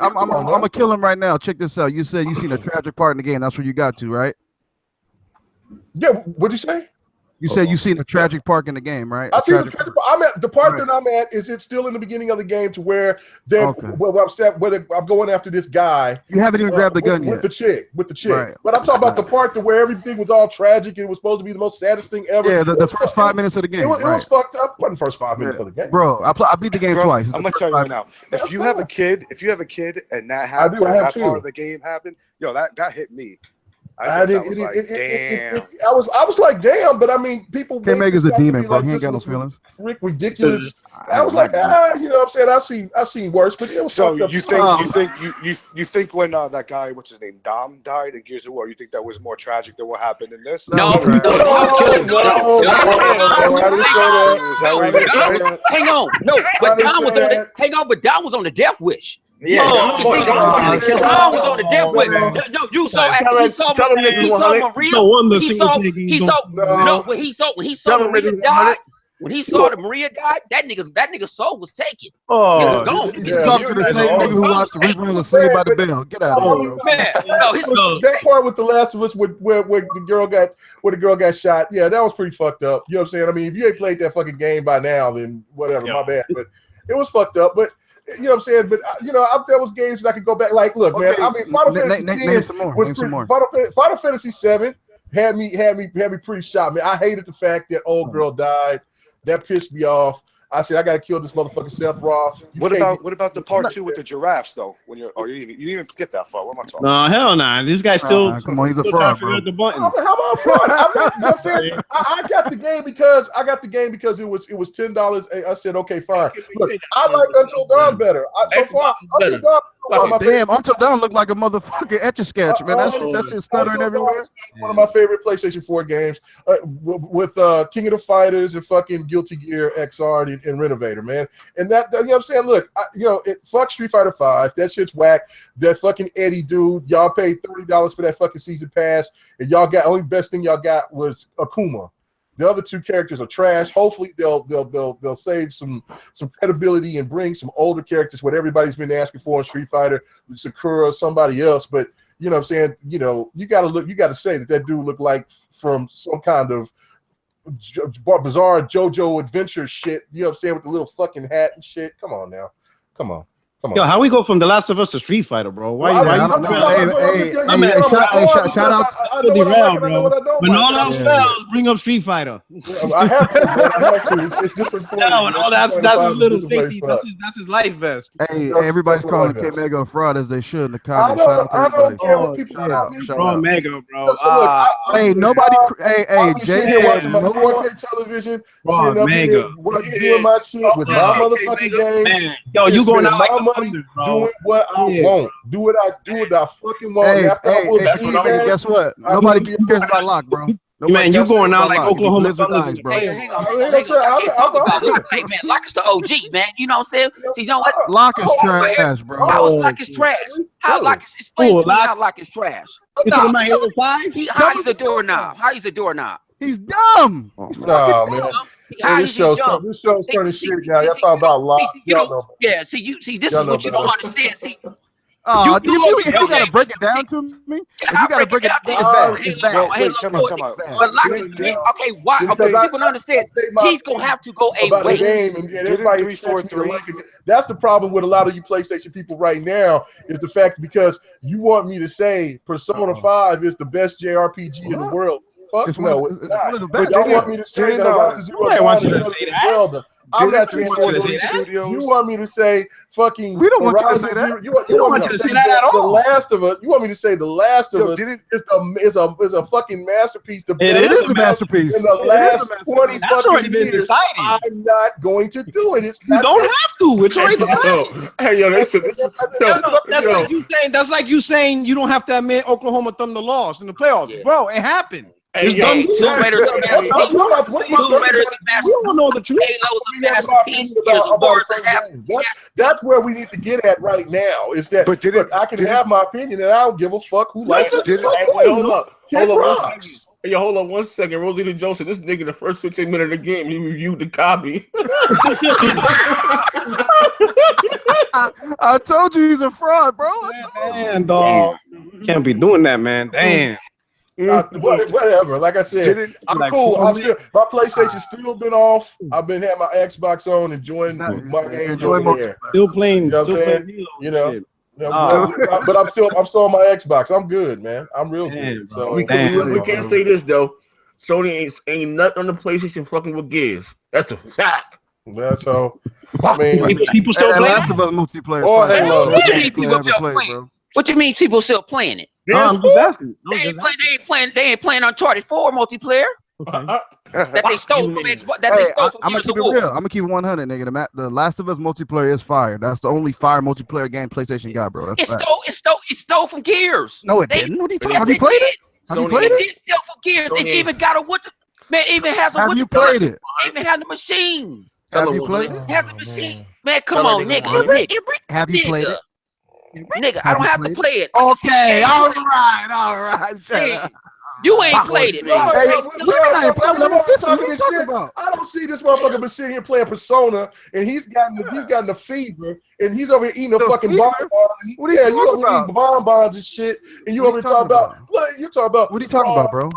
I'm gonna kill him right now. Check this out. You said you seen a tragic part in the game. That's where you got to, right? Yeah. What'd you say? You said you seen a tragic part in the game, right? I see the tragic part. I'm at the part that I'm at. Is it still in the beginning of the game to where I'm going after this guy? You haven't even grabbed the gun yet. With the chick. Right. But I'm talking about the part where everything was all tragic and it was supposed to be the most saddest thing ever. Yeah, the first 5 minutes of the game. It was fucked up. It wasn't the first 5 minutes of the game, bro. I beat the game twice. I'm gonna tell you right now. If you have a kid, and that happened, that part of the game happened, that hit me. I was like, damn, but I mean, people. K-Mega's a demon, bro. He ain't got no feelings. Ridiculous. I was like, you know what I'm saying? I've seen worse, but it was. So you think when that guy, what's his name, Dom, died in Gears of War, you think that was more tragic than what happened in this? No. Hang on, no, but Dom was on the death wish. Yeah, Dom was on the death wish. No, you saw he saw Maria. When he saw Maria died. When he saw the Maria die, that nigga's soul was taken. Oh, gone. You talk to the same nigga who watched the rerun of Saved by the Bell. Get out of here, bro. Man, no, that part with The Last of Us, where the girl got shot. Yeah, that was pretty fucked up. You know what I'm saying? I mean, if you ain't played that fucking game by now, then whatever. My bad, but it was fucked up. But you know what I'm saying? But there was games that I could go back. Like, look, man. I mean, Final Fantasy 7 had me pretty shocked, man. I hated the fact that old girl died. That pissed me off. I said I gotta kill this motherfucking Seth Roth. What about the part 2 with the giraffes though? When you didn't even get that far. What am I talking? No, hell nah. This guy still come on, he's a fraud, bro. The button. How about fraud? I got the game because it was $10. I said okay, fine. Look, I like Until Dawn better. So far, Until Dawn. Damn, Until Dawn looked like a motherfucking Etch-a-Sketch, man. That's just stuttering everywhere. One of my favorite PlayStation 4 games with King of the Fighters and fucking Guilty Gear XR and Renovator, man. And that you know what I'm saying? Look, fuck Street Fighter 5. That shit's whack. That fucking Eddie dude, y'all paid $30 for that fucking season pass, and only best thing y'all got was Akuma. The other two characters are trash. Hopefully they'll save some credibility and bring some older characters, what everybody's been asking for in Street Fighter, Sakura, somebody else. But you know what I'm saying? You gotta say that dude looked like from some kind of bizarre JoJo adventure shit, you know what I'm saying, with the little fucking hat and shit. Come on now. Come on. Yo, how we go from The Last of Us to Street Fighter, bro? Shout out to derail, bro. When all else fails, bring up Street Fighter. I have to. It's just important. No, that's his little safety. That's his life vest. Hey, everybody's calling K Mega a fraud as they should in the comments. I don't care what people Fraud Mega, bro. Hey, nobody. Hey, Jay, watching my 4K television, Fraud Mega, doing my shit with my motherfucking game. Yo, you going out like money, doing what I want. Do what I fucking want. Guess what? Nobody cares about Lock, bro. Man, you going out like Oklahoma Thunder, bro. Hey, hang on. Hey, man, Lock is the OG, man. You know what I'm saying? So you know what? Lock is trash, bro. How is Lock is trash? How Lock is explain to me how Lock is trash? How he's a doorknob? How he's a doorknob? He's dumb. No, man. This show's turning shit now. Y'all talking about Lock. Yeah, see, this is what you don't understand. See, you gotta break it down to me. If you gotta break it down, it's bad. But Lock is okay. Why? Okay, people don't understand. He's gonna have to go away. Game and everybody 3-4-3. That's the problem with a lot of you PlayStation people right now, is the fact because you want me to say Persona 5 is the best JRPG in the world. Fuck no, it's not. But y'all want me to say that Horizon Zero Dawn is Zelda. I'm not saying you want me to say fucking. We don't want you to say that. You want me to say that at all. The Last of Us. You want me to say The Last of Us is a fucking masterpiece. It is a masterpiece. In the last 20 that's already been decided. I'm not going to do it. You don't have to. It's already decided. Hey, yo, that's like you saying you don't have to admit Oklahoma Thunder lost in the playoffs, bro. It happened. Hey, Tomb Raider's a masterpiece. Tomb Raider's a masterpiece. We don't know the truth. Halo's a masterpiece. That's where we need to get at right now. Is that look, I can have my opinion and I don't give a fuck who likes it. Hold up 1 second. Rosie Joseph, this nigga, the first 15 minutes of the game, he reviewed the copy. I told you he's a fraud, bro. Man, dog. Can't be doing that, man. Damn. Whatever. Like I said, I'm cool. My PlayStation's still been off. I've been having my Xbox on, enjoying my game. Still playing. But I'm still on my Xbox. I'm good, man. I'm real good. So we can't say this though. Sony ain't nothing on the PlayStation fucking with Gears. That's a fact. That's all. I mean, people still playing Last of Us multiplayer. What you mean people still playing it? I'm just asking. They ain't playing Uncharted 4 multiplayer. That they stole from Xbox. I'm gonna keep it real. I'm gonna keep it 100, nigga. The Last of Us multiplayer is fire. That's the only fire multiplayer game PlayStation got, bro. That's it stole from Gears. No, it didn't. What are you talking about? Have you played it? Have you played it? It did steal from Gears. It even got a man. Even has a. Have you played it? Even had the machine. Have you played it? Has the machine. Man, come on, nigga. Have you played it? Nigga, I don't have to play it. Okay, all right. Shut up. You ain't played it, man. I ain't played level 50. What are you talking about? I don't see this motherfucker been sitting here playing Persona, and he's gotten the fever, and he's over here eating a fucking bonbon. What are you talking about? Eating bonbons and shit, and you over here talking about what you talking about? What are you talking about, bro?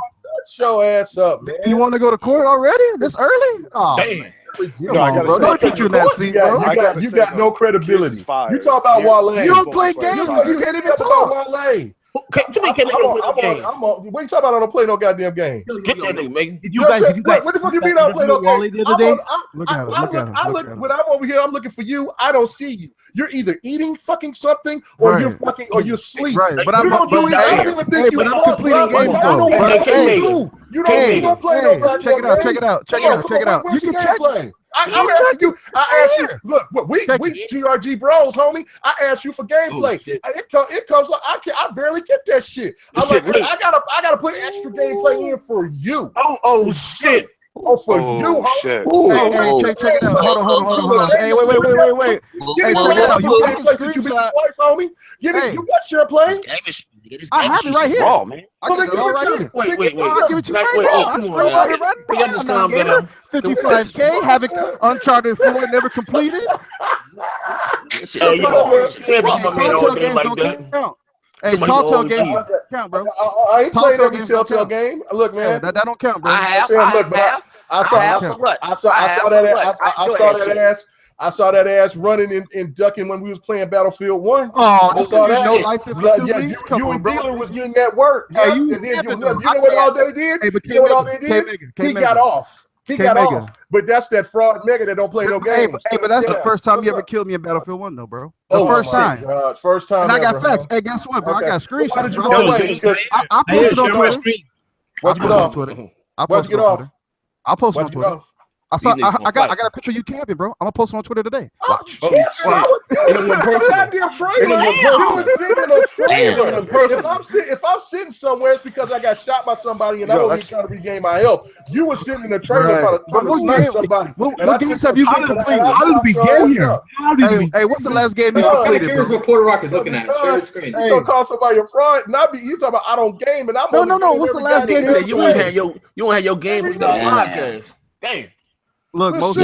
Shut your ass up, man. You want to go to court already? This early? Oh, man. Come on, bro. Don't put you in that seat, bro. You got no credibility. You talk about Wale. You don't play games. You can't even talk about Wale. What you talking about? I don't play no goddamn game. Get that nigga, man. You guys, what the fuck you mean I don't play no game? The other day? Look at him. When I'm over here, I'm looking for you. I don't see you. You're either eating fucking something or you're fucking or you're asleep. Right, but I don't even think you I'm completing games though. You don't play no goddamn game. Check it out. You can check. I'm asking you. I asked you. Look, we GRG bros, homie. I asked you for gameplay. It comes like I barely get that shit. I'm like, I gotta put extra gameplay in for you. Oh shit. Oh, for you, shit. Hey, check it out. Hold on. Hey, wait. Hey, you twice, homie. You got share play. I have it right here. Raw, man. I got it all right here. Wait. I'll give it to you right now. I screenshot it right now. 55K, Havoc, Uncharted 4 never completed. Telltale games don't count. Hey, Telltale games don't count, bro. I ain't played every Telltale game. Look, man, that don't count, bro. I saw that ass running and ducking when we was playing Battlefield 1. Oh, I saw that. No life there for 2 weeks. You and Dealer was getting that work. Hey, you know what all they did? You know what all they did? He got off. But that's that fraud nigga that don't play no games. Hey, but that's the first time you ever killed me in Battlefield 1, though, bro. First time. First time. And I got facts. Hey, guess what, bro? I got screenshots. Why did you go away? I posted on Twitter. Why'd you get off? Why'd you get off? I'll post it on Twitter. I got a picture of you camping, bro. I'm gonna post it on Twitter today. Watch. If I'm sitting somewhere, it's because I got shot by somebody and I was trying to regain my health. You were sitting in a trailer trying to snipe somebody. What games have you been completing? How did we get here? Hey, what's the last game you completed? Here's what Porter Rock is looking at. Share the screen. You gonna call somebody a fraud? You talking about I don't game and I'm no. What's the last game you won't have your game when you got live games. Damn. Look, look.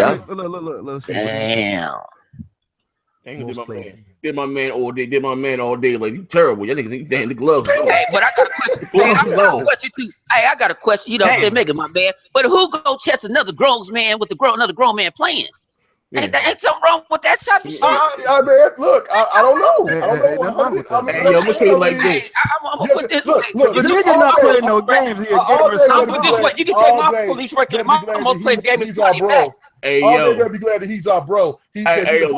Damn. Did my man all day. Like, you terrible. Y'all niggas, damn, the gloves. Hey, but I got a question. I got a question. You know what I'm saying? Make it my man. But who go chest another grown man with another grown man playing? Ain't something wrong with that type of shit? Look, I don't know. I'm gonna tell you like this. Look, the nigga not playing no games. He a gamer. I'm put this way. You can take my police record. I'm gonna play game and money back. Hey, I'm gonna be glad that he's our bro. He said I got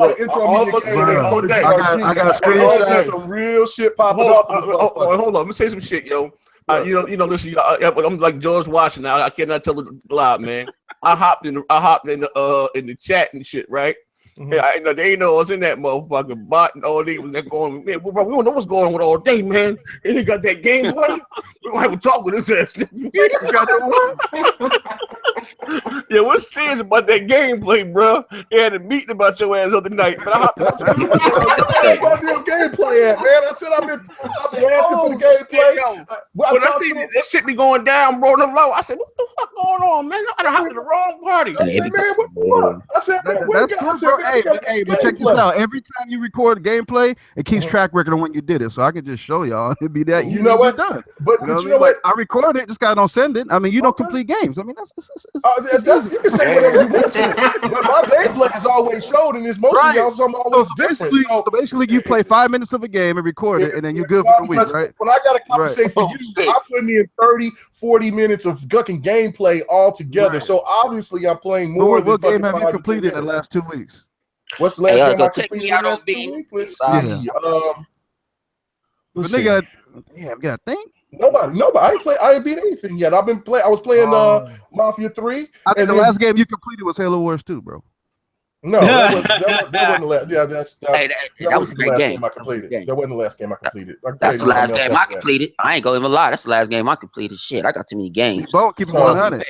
a screenshot. Some real shit popping up. Hold on, let me say some shit, yo. Listen. I'm like George Washington. I cannot tell the lie, man. I hopped in the chat and shit, right? Mm-hmm. Yeah, I know they ain't know I was in that motherfucking bot and all they was there going. Man, we don't know what's going on all day, man. And he got that game play. We gonna have a talk with his ass. You got that one? Yeah, what's serious about that gameplay, bro? They had a meeting about your ass other night, but I hopped about the gameplay at, man. I said I've been asking for the gameplay. When I see that shit be going down, bro, on the low, I said, what the fuck going on, man? I hopped in the wrong party. I said, man, what the fuck? I said, man, hey, but check this out. Every time you record gameplay, it keeps track record of when you did it, so I can just show y'all. It'd be that easy. You know what? Done. But you know what? I record it. This guy don't send it. I mean, you don't complete games. I mean, that's you can say whatever you want to. But my gameplay is always showed, and it's mostly something always different. So basically, you play 5 minutes of a game and record it, and then you're good for the week, right? When I got to compensate for you, I'm putting in 30, 40 minutes of gucking gameplay all together. Right. So obviously, I'm playing more. What game have you completed in the last 2 weeks? What's the last game I completed in the last 2 weeks? Let's see. Damn, gotta think. Nobody. I ain't beat anything yet. I was playing Mafia 3. I think the last game you completed was Halo Wars 2, bro. No, that wasn't the last. Yeah, that was the last game I completed. That wasn't the last game I completed. That's the last game I completed. I ain't gonna even lie. That's the last game I completed. Shit, I got too many games. So keep it 100.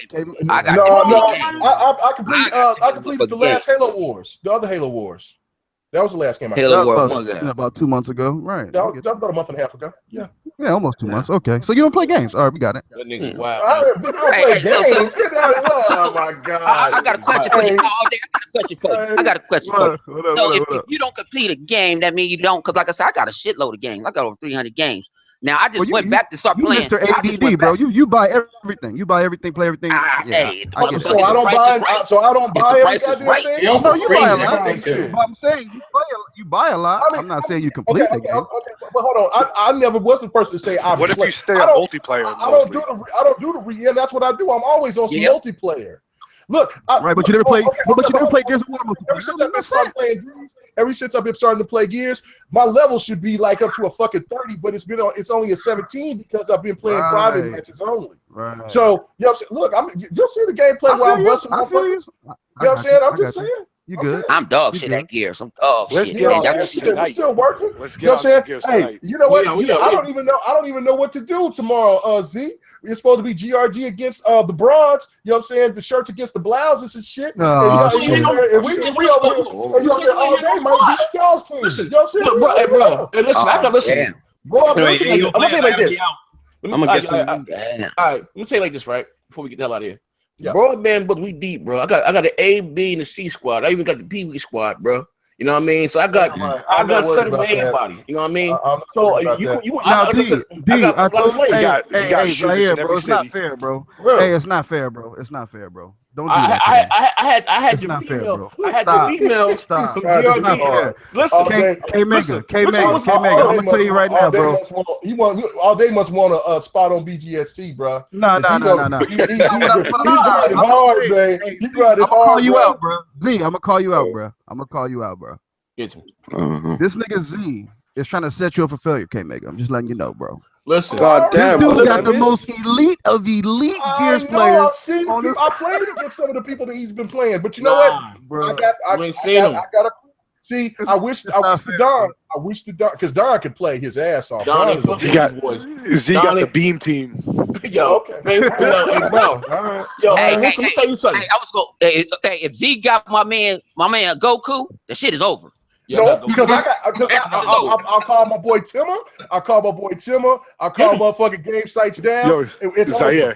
I completed the last Halo Wars. The other Halo Wars. That was the last game I Halo played. World About 2 months ago, right? That was about a month and a half ago. Yeah, almost 2 months. Okay, so you don't play games? All right, we got it. That nigga, wow. I don't play games. Oh my god! I got a question for you. I got a question for you. So if you don't complete a game, that means you don't. Because like I said, I got a shitload of games. I got over 300 games. Now I just went back to start playing. Mr. ADD, bro. You buy everything. You buy everything, play everything. So I don't buy every goddamn thing. You buy a lot. I'm saying you buy a lot. I'm not saying you complete the game. Okay, but hold on. I never was the person to say I. What if you stay on multiplayer? I don't do the yeah. That's what I do. I'm always on some multiplayer. Look, but you never play. But you never play Gears of War. Ever since I've been starting to play Gears, my level should be like up to a fucking 30, but it's only a 17 because I've been playing private matches only. Right. So you know what I'm saying? Look, you'll see the gameplay while I'm busting my fuckers. You know what I'm saying? I'm just saying. You good? I'm dog shit at Gears. I'm dog Let's shit. get on It's still working. Let's You know get what I'm on saying? Gears Hey, tonight. you know what? Yeah. I don't even know what to do tomorrow, Z. It's supposed to be GRG against the Broads. You know what I'm saying? The shirts against the blouses and shit. And we over here. You know what I'm saying? All day might be y'all's team. You know what I'm saying? Look, bro, hey, bro. Hey, listen, I got listen. Bro, I'm gonna say it like this. All right, let me say it like this, right? Before we get the hell out of here. Yeah. Broadband, but we deep, bro. I got the A, B, and the C squad. I even got the Pee Wee squad, bro. You know what I mean? So I got something for everybody. You know what I mean? So you now, D, I told you, hey, bro, it's not fair, bro. Hey, it's not fair, bro. It's not fair, bro. Don't do that. I had your female. I had your female. Stop. It's not fair. Listen, K-Mega. I'm gonna tell you right now, bro. All they must want a spot on BGST, bro. No. He's grinding hard, man. He's grinding hard. I'm gonna call you out, bro. Z, I'm gonna call you out, bro. Get me. This nigga Z is trying to set you up for failure, K-Mega. I'm just letting you know, bro. Listen, God damn, this dude got the most elite of elite Gears players. I played against some of the people that he's been playing, but you know what, bro? I wish the Don, because Don could play his ass off. Z got the beam team. Yo, okay. Bro. All right. Yo, let me tell you something. If Z got my man Goku, the shit is over. No, because I'll call my boy Timmer. I'll call motherfucking game sites down. Yo, it's over.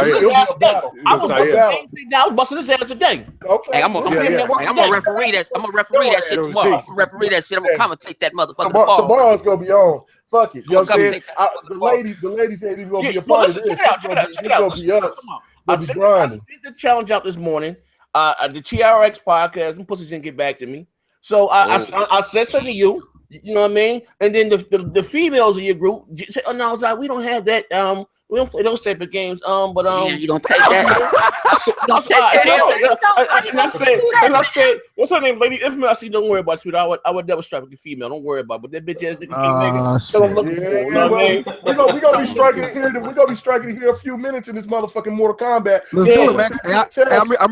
It'll be a battle. I was busting his ass today. Okay. Hey, I'm gonna referee that. I'm gonna referee that shit tomorrow. I'm gonna referee that shit. I'm gonna commentate that motherfucker. Tomorrow's gonna be on. Fuck it. You know what I'm saying? The ladies ain't even gonna be a part of this. It's gonna be us. I sent the challenge out this morning. The TRX podcast, and pussies didn't get back to me. So I said something to you, you know what I mean? And then the females of your group said, "Oh no, I was like, we don't have that. We don't play those type of games. But you don't take that. And I said, what's her name, lady? If I see, don't worry about it, sweetheart. I would never strike with the female. Don't worry about it. But that bitch ass nigga so I'm looking for. You know what I mean? We're gonna be striking it here. We're gonna be striking it here a few minutes in this motherfucking Mortal Kombat. Let's do it, man.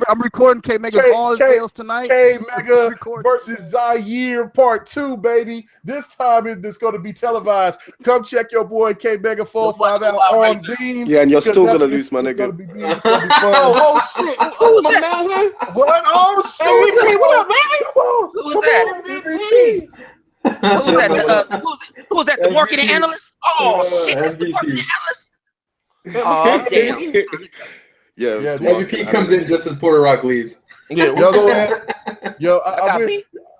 I'm recording K-Mega all his deals tonight. K-Mega versus Zaire Part 2, baby. This time it's going to be televised. Come check your boy K-Mega 4-5 out on Beam. Yeah, and you're still going to lose, my nigga. It's going to be fun. Oh, shit. Who's my man here? What? Oh, shit. MVP, what up, baby? Who's that? MVP. Who's that? The marketing analyst? Oh, shit. That's the marketing analyst. Oh, damn. Yeah, MVP comes in just as Porter Rock leaves. Yeah,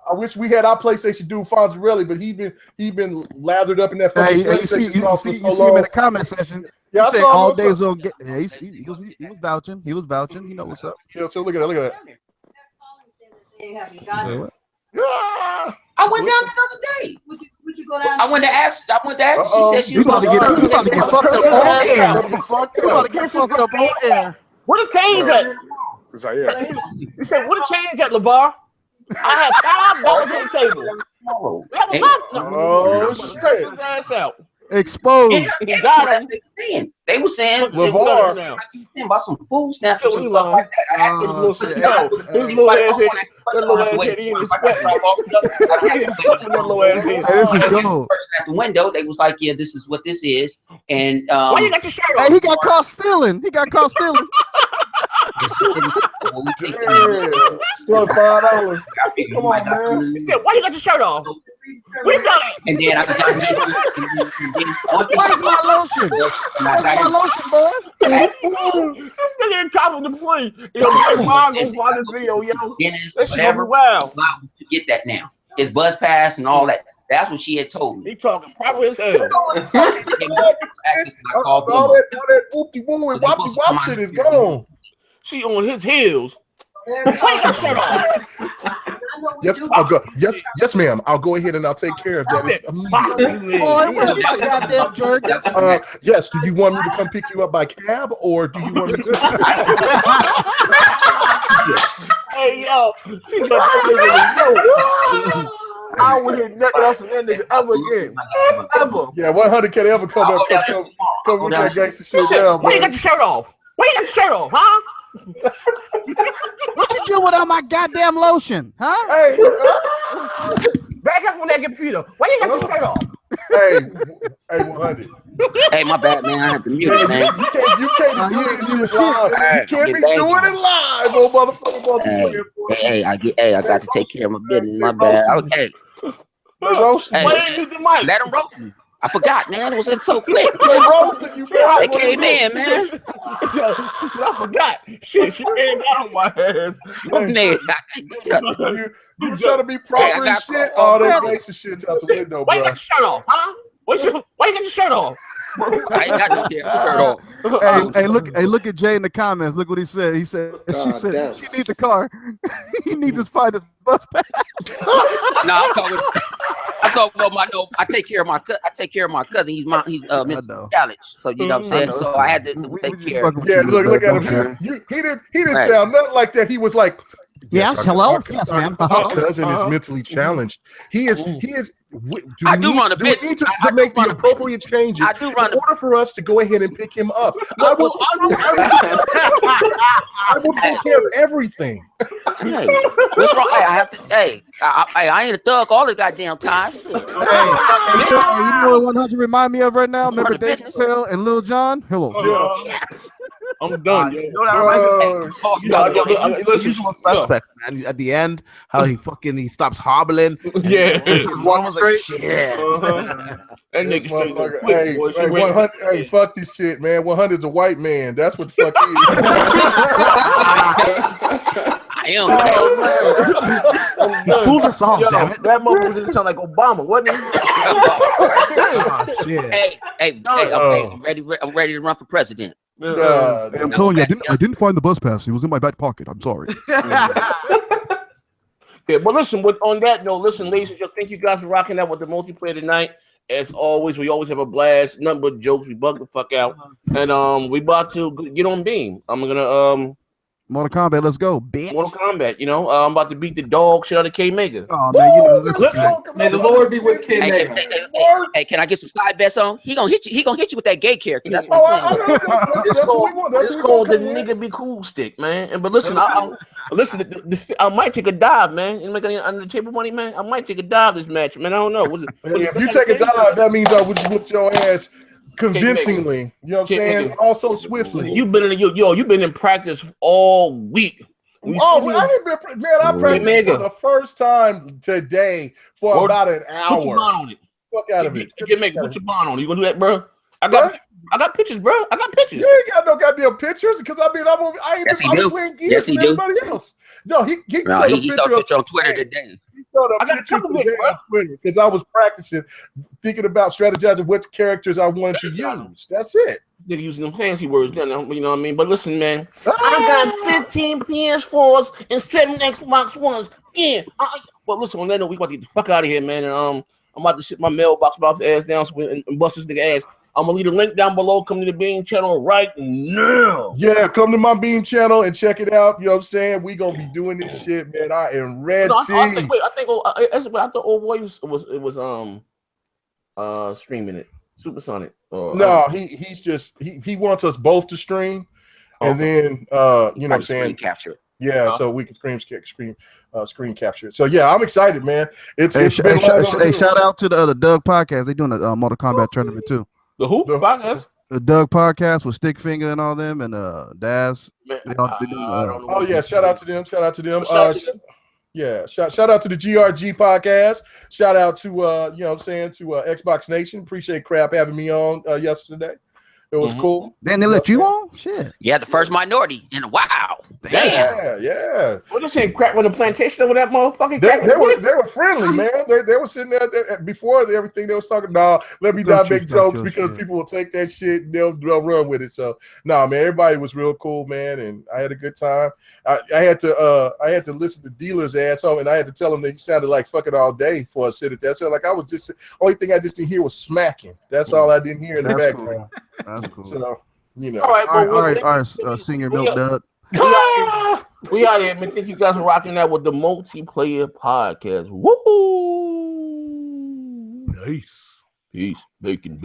I wish we had our PlayStation dude Fonzarelli, but he been lathered up in that fucking PlayStation sauce for so long. You see him in the comment section. Yeah, I saw all days on. Yeah, he was vouching. He was vouching. You know what's up? Yeah, so look at that. I went down the other day. Would you go down? I went to ask. She said she was about to get fucked up on air. You about to get fucked up on air. What a change at? You said what a change at, LeVar? I have $5 on the table. Oh shit! His ass out. Exposed. They were saying LeVar about some food snatchers and stuff like that. This is gold. At the window, they was like, "Yeah, this is what this is." And why you got your shirt on? Hey, he got caught stealing. Still $5. Come on, man. Yeah, why you got your shirt off? We got it. And then I can tell Where's my lotion? Where's my lotion, boy? This nigga in top of the plane. Yo, my mom gonna find this video, yo. That shit gonna be wild. To get that now. It's Buzz Pass and all that. That's what she had told me. He talking proper as hell. All that whoopty woo and whoppy wop shit is gone. She on his heels. Yes, I'll go. Yes, ma'am. I'll go ahead and I'll take care of that. Boy, where's my goddamn jerk? Yes. Do you want me to come pick you up by cab, or do you want me to? Hey, yo, she got that nigga. I don't hear nothing else from that nigga ever again. Ever. Yeah, 100 can't ever come with that gangster shit down. Why you got your shirt off? Why you got your shirt off, huh? What you do without my goddamn lotion, huh? Hey, back up from that computer. Why you got your shirt off? Hey, 100. Hey, my bad, man. I had to mute it, man. You can't be doing this live. You can't be doing it live, oh motherfucker. Hey, I got to take care of my business. My bad. Okay. Why didn't you do the mic? Let him roast me. I forgot, man. It was so quick. They roasted you, man. They came in, man. She said, I forgot. Shit, she came down my ass. You trying to be proper and shit? All that gangster shit's out the window, Why you bro. got your shirt off, huh? Why you got your shirt off? I ain't got no shirt off. Hey, look at Jay in the comments. Look what he said. She said she needs the car. He needs his finest bus pass. No, I'm talking about my I take care of my cousin. He's Mr. College. So you know what I'm saying? So I had to take care of him. Yeah, look at him. He didn't sound nothing like that. He was like, yes, hello? Yes, ma'am. My cousin is mentally challenged. He is. I do run a business. We need to make the appropriate changes in order for us to go ahead and pick him up. I will take care of everything. Hey, what's wrong? Hey, I have to. Hey, I ain't a thug all the goddamn time. Hey, you know what 100 remind me of right now? Remember Dave Chappelle and Lil Jon? Hello. I'm done. Usual suspects, man. At the end, how he stops hobbling. Yeah. One was like, shit. That nigga motherfucker. Hey, 100. Hey, fuck this shit, man. 100's a white man. That's what the fuck he is. I am. He pulled us off, damn it. That motherfucker didn't sound like Obama, wasn't he? Oh, shit. Hey, I'm ready to run for president. I'm telling you, I didn't find the bus pass. It was in my back pocket. I'm sorry. Yeah, but listen, on that note, ladies and gentlemen, thank you guys for rocking out with the multiplayer tonight. As always, we always have a blast. Nothing but jokes. We bug the fuck out. And we about to get on Beam. I'm gonna Mortal Kombat, let's go, bitch. Mortal Kombat, I'm about to beat the dog shit out of K Mega. Oh man, may the Lord be with K Mega. Hey, can I get some side bets on? He gonna hit you with that gay character. That's what it's called the nigga be cool stick, man. But listen, I might take a dive, man. You make any under the table money, man. I might take a dive this match, man. I don't know. If you take a dive, that means I would whoop your ass convincingly, you know what I'm saying? Also swiftly. You've been in practice all week. I practiced for the first time today for about an hour. Put your bond on it. Fuck out of it. Put your bond on it. You gonna do that, bro? I got pictures, bro. I got pictures. You ain't got no goddamn pictures because I ain't playing games with everybody else. No, he saw a picture on Twitter today. I got a picture today on Twitter because I was practicing, thinking about strategizing which characters I wanted to use. That's it. They're using them fancy words, you know what I mean? But listen, man, I got 15 PS4s and 7 Xbox Ones. Yeah. But listen, on that note, we about to get the fuck out of here, man. And I'm about to sit my mailbox about the ass down and bust this nigga ass. I'm gonna leave a link down below. Come to the Bean channel right now. Yeah, come to my Bean channel and check it out. You know what I'm saying? We gonna be doing this shit, man. I am ready. I thought old boy was streaming it. Supersonic. No, he wants us both to stream, and then you know what I'm saying, capture it. Yeah, so we can screen capture it. So yeah, I'm excited, man. It's been shout out to the Doug podcast. They doing a Mortal Kombat tournament too. The who? The podcast? The Doug podcast with Stickfinger and all them and Daz. Oh yeah, shout out to them. Yeah, shout out to the GRG podcast. Shout out to Xbox Nation. Appreciate Crap having me on yesterday. It was cool. Then they let you on? Shit. Yeah, the first minority in a while. Damn. Yeah. What they saying? Crack on the plantation over that motherfucking. They were friendly, man. They were sitting there before everything. They was talking. Nah, let me not make jokes because people will take that shit and they'll run with it. So nah, man, everybody was real cool, man, and I had a good time. I had to listen to Dealer's ass off, and I had to tell him that he sounded like fucking all day for a sit at that. So like I was just only thing I just didn't hear was smacking. That's all I didn't hear in the background. That's cool. So, All right, Senior Milk Dud. We out here, man. Thank you guys for rocking out with the Multiplayer Podcast. Woo! Nice. Peace. Bacon.